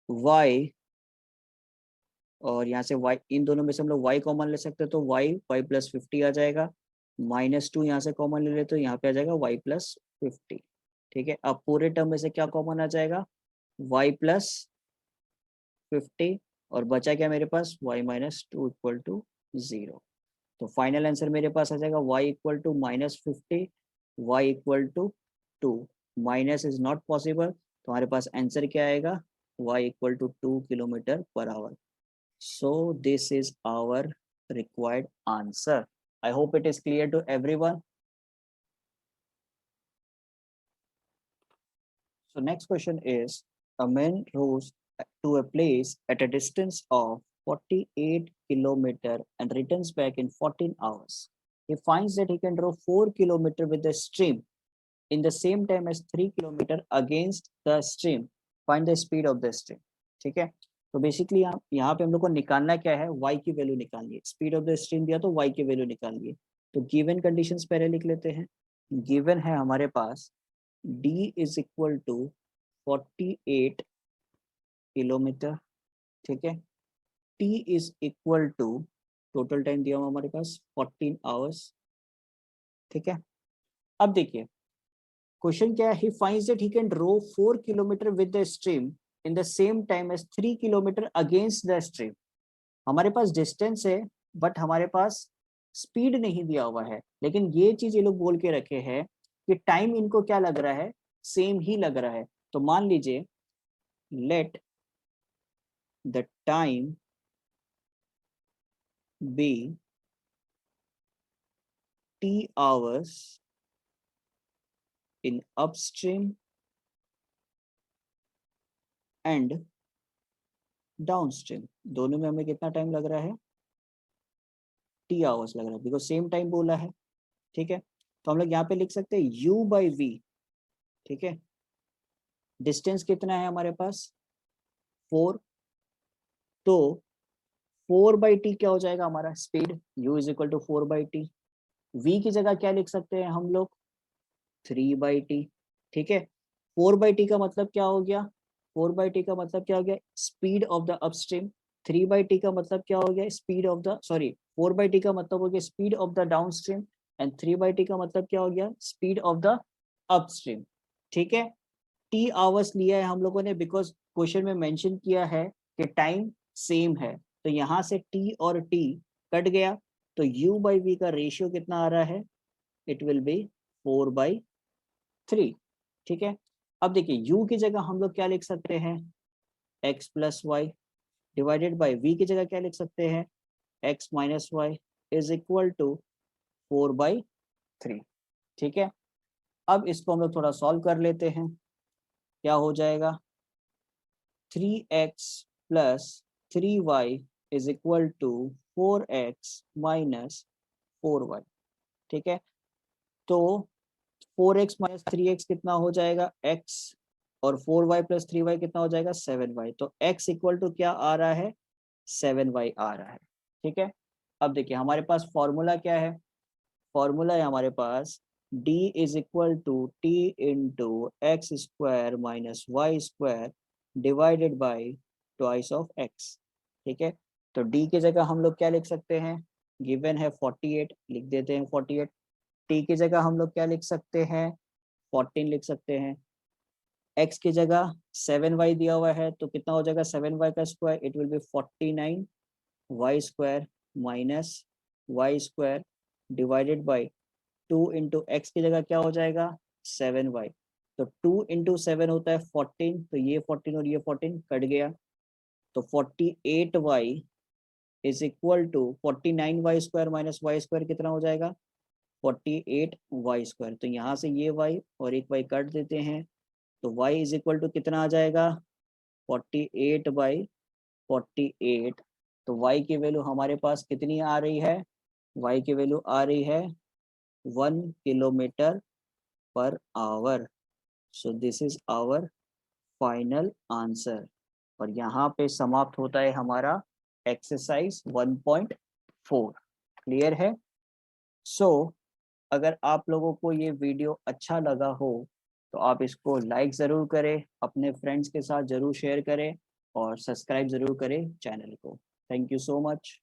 y, और यहाँ से y, इन दोनों में से हम लोग y कॉमन ले सकते हैं, तो y प्लस 50 आ जाएगा। माइनस 2 यहाँ से कॉमन ले लेते, तो यहाँ पे आ जाएगा y प्लस 50। ठीक है, अब पूरे टर्म में से क्या कॉमन आ जाएगा? y प्लस 50, और बचा क्या मेरे पास? y minus 2 equal to 0। तो फाइनल आंसर मेरे पास आ जाएगा y equal to minus 50, y equal to 2। Minus is not possible, तो हमारे पास आंसर क्या आएगा? y equal to 2 kilometre per hour. So this is our required answer. I hope it is clear to everyone. So next question is, a man rose to a place at a distance of 48 kilometer and returns back in 14 hours. He finds that he can row 4 kilometer with the stream in the same time as 3 kilometer against the stream. Find the speed of the stream. ठीक है, तो basically यहाँ पे हम लोग को निकालना क्या है, y की वैल्यू निकालनी है. स्पीड ऑफ द स्ट्रीम दिया तो y की वैल्यू निकालनी है. तो गिवन कंडीशंस पहले लिख लेते हैं. गिवन है हमारे पास d is equal to 48 kilometre. ठीक है, t is equal to, total time दिया हुआ हमारे पास 14 आवर्स. ठीक है, अब देखिए क्वेश्चन क्या है. He finds that he can row 4 kilometre with the stream in the same time as 3 kilometre against the stream. हमारे पास डिस्टेंस है बट हमारे पास स्पीड नहीं दिया हुआ है, लेकिन ये चीज ये लोग बोल के रखे हैं कि टाइम इनको क्या लग रहा है, सेम ही लग रहा है. तो मान लीजिए let the time be t hours in upstream and downstream. दोनों में हमें कितना टाइम लग रहा है, t आवर्स लग रहा है, बिकॉज सेम टाइम बोला है. ठीक है, तो हम लोग यहाँ पे लिख सकते हैं u बाई v. ठीक है, डिस्टेंस कितना है हमारे पास 4, तो 4 बाई टी क्या हो जाएगा हमारा speed, u is equal to 4 by t. v की जगह क्या लिख सकते हैं हम लोग 3 बाई टी. ठीक है, 4 बाई टी का मतलब क्या हो गया, 4 बाई टी का मतलब क्या हो गया, speed of the upstream. 3 by T का मतलब क्या हो गया, speed of the, sorry 4 by T का मतलब हो गया speed of the downstream and 3 by T का मतलब क्या हो गया, स्पीड ऑफ द अपस्ट्रीम. ठीक है, टी आवर्स लिया है हम लोगों ने बिकॉज क्वेश्चन में मेंशन किया है कि टाइम सेम है. तो यहाँ से टी और टी कट गया, तो u बाई वी का रेशियो कितना आ रहा है, इट विल बी 4 बाई 3. ठीक है, अब देखिए u की जगह हम लोग क्या लिख सकते हैं, x plus Y divided by v की जगह क्या लिख सकते हैं, x minus y is equal to 4 by 3. ठीक है, अब इसको हम लोग थोड़ा सॉल्व कर लेते हैं. क्या हो जाएगा, 3x plus 3y is equal to 4x minus 4y. ठीक है, तो 4x माइनस 3x कितना हो जाएगा x, और 4y प्लस 3y कितना हो जाएगा 7y. तो x इक्वल टू क्या आ रहा है, 7y आ रहा है. ठीक है, अब देखिए हमारे पास फॉर्मूला क्या है, फॉर्मूला है हमारे पास d is equal to t into x square minus y square divided by twice of x. ठीक है, तो d की जगह हम लोग क्या लिख सकते हैं, गिवन है 48, लिख देते हैं 48. t की जगह हम लोग क्या लिख सकते हैं, 14 लिख सकते हैं. x की जगह 7y दिया हुआ है, तो कितना हो जाएगा 7y का square, it will be 49 y square minus y square divided by 2 into x की जगह क्या हो जाएगा 7y. तो 2 इंटू 7 होता है 14, तो ये 14 और ये 14 कट गया, तो 48y is equal to 49y square minus y square कितना हो जाएगा 48y स्क्वायर. तो यहाँ से ये y और एक y कट देते हैं, तो y इज इक्वल टू कितना आ जाएगा 48 बाई 48. तो y की वैल्यू हमारे पास कितनी आ रही है, y की वैल्यू आ रही है 1 kilometre per hour. So this is our final answer. और यहाँ पे समाप्त होता है हमारा एक्सरसाइज 1.4. क्लियर है. सो अगर आप लोगों को ये वीडियो अच्छा लगा हो तो आप इसको लाइक ज़रूर करें, अपने फ्रेंड्स के साथ ज़रूर शेयर करें और सब्सक्राइब ज़रूर करें चैनल को. Thank you so much.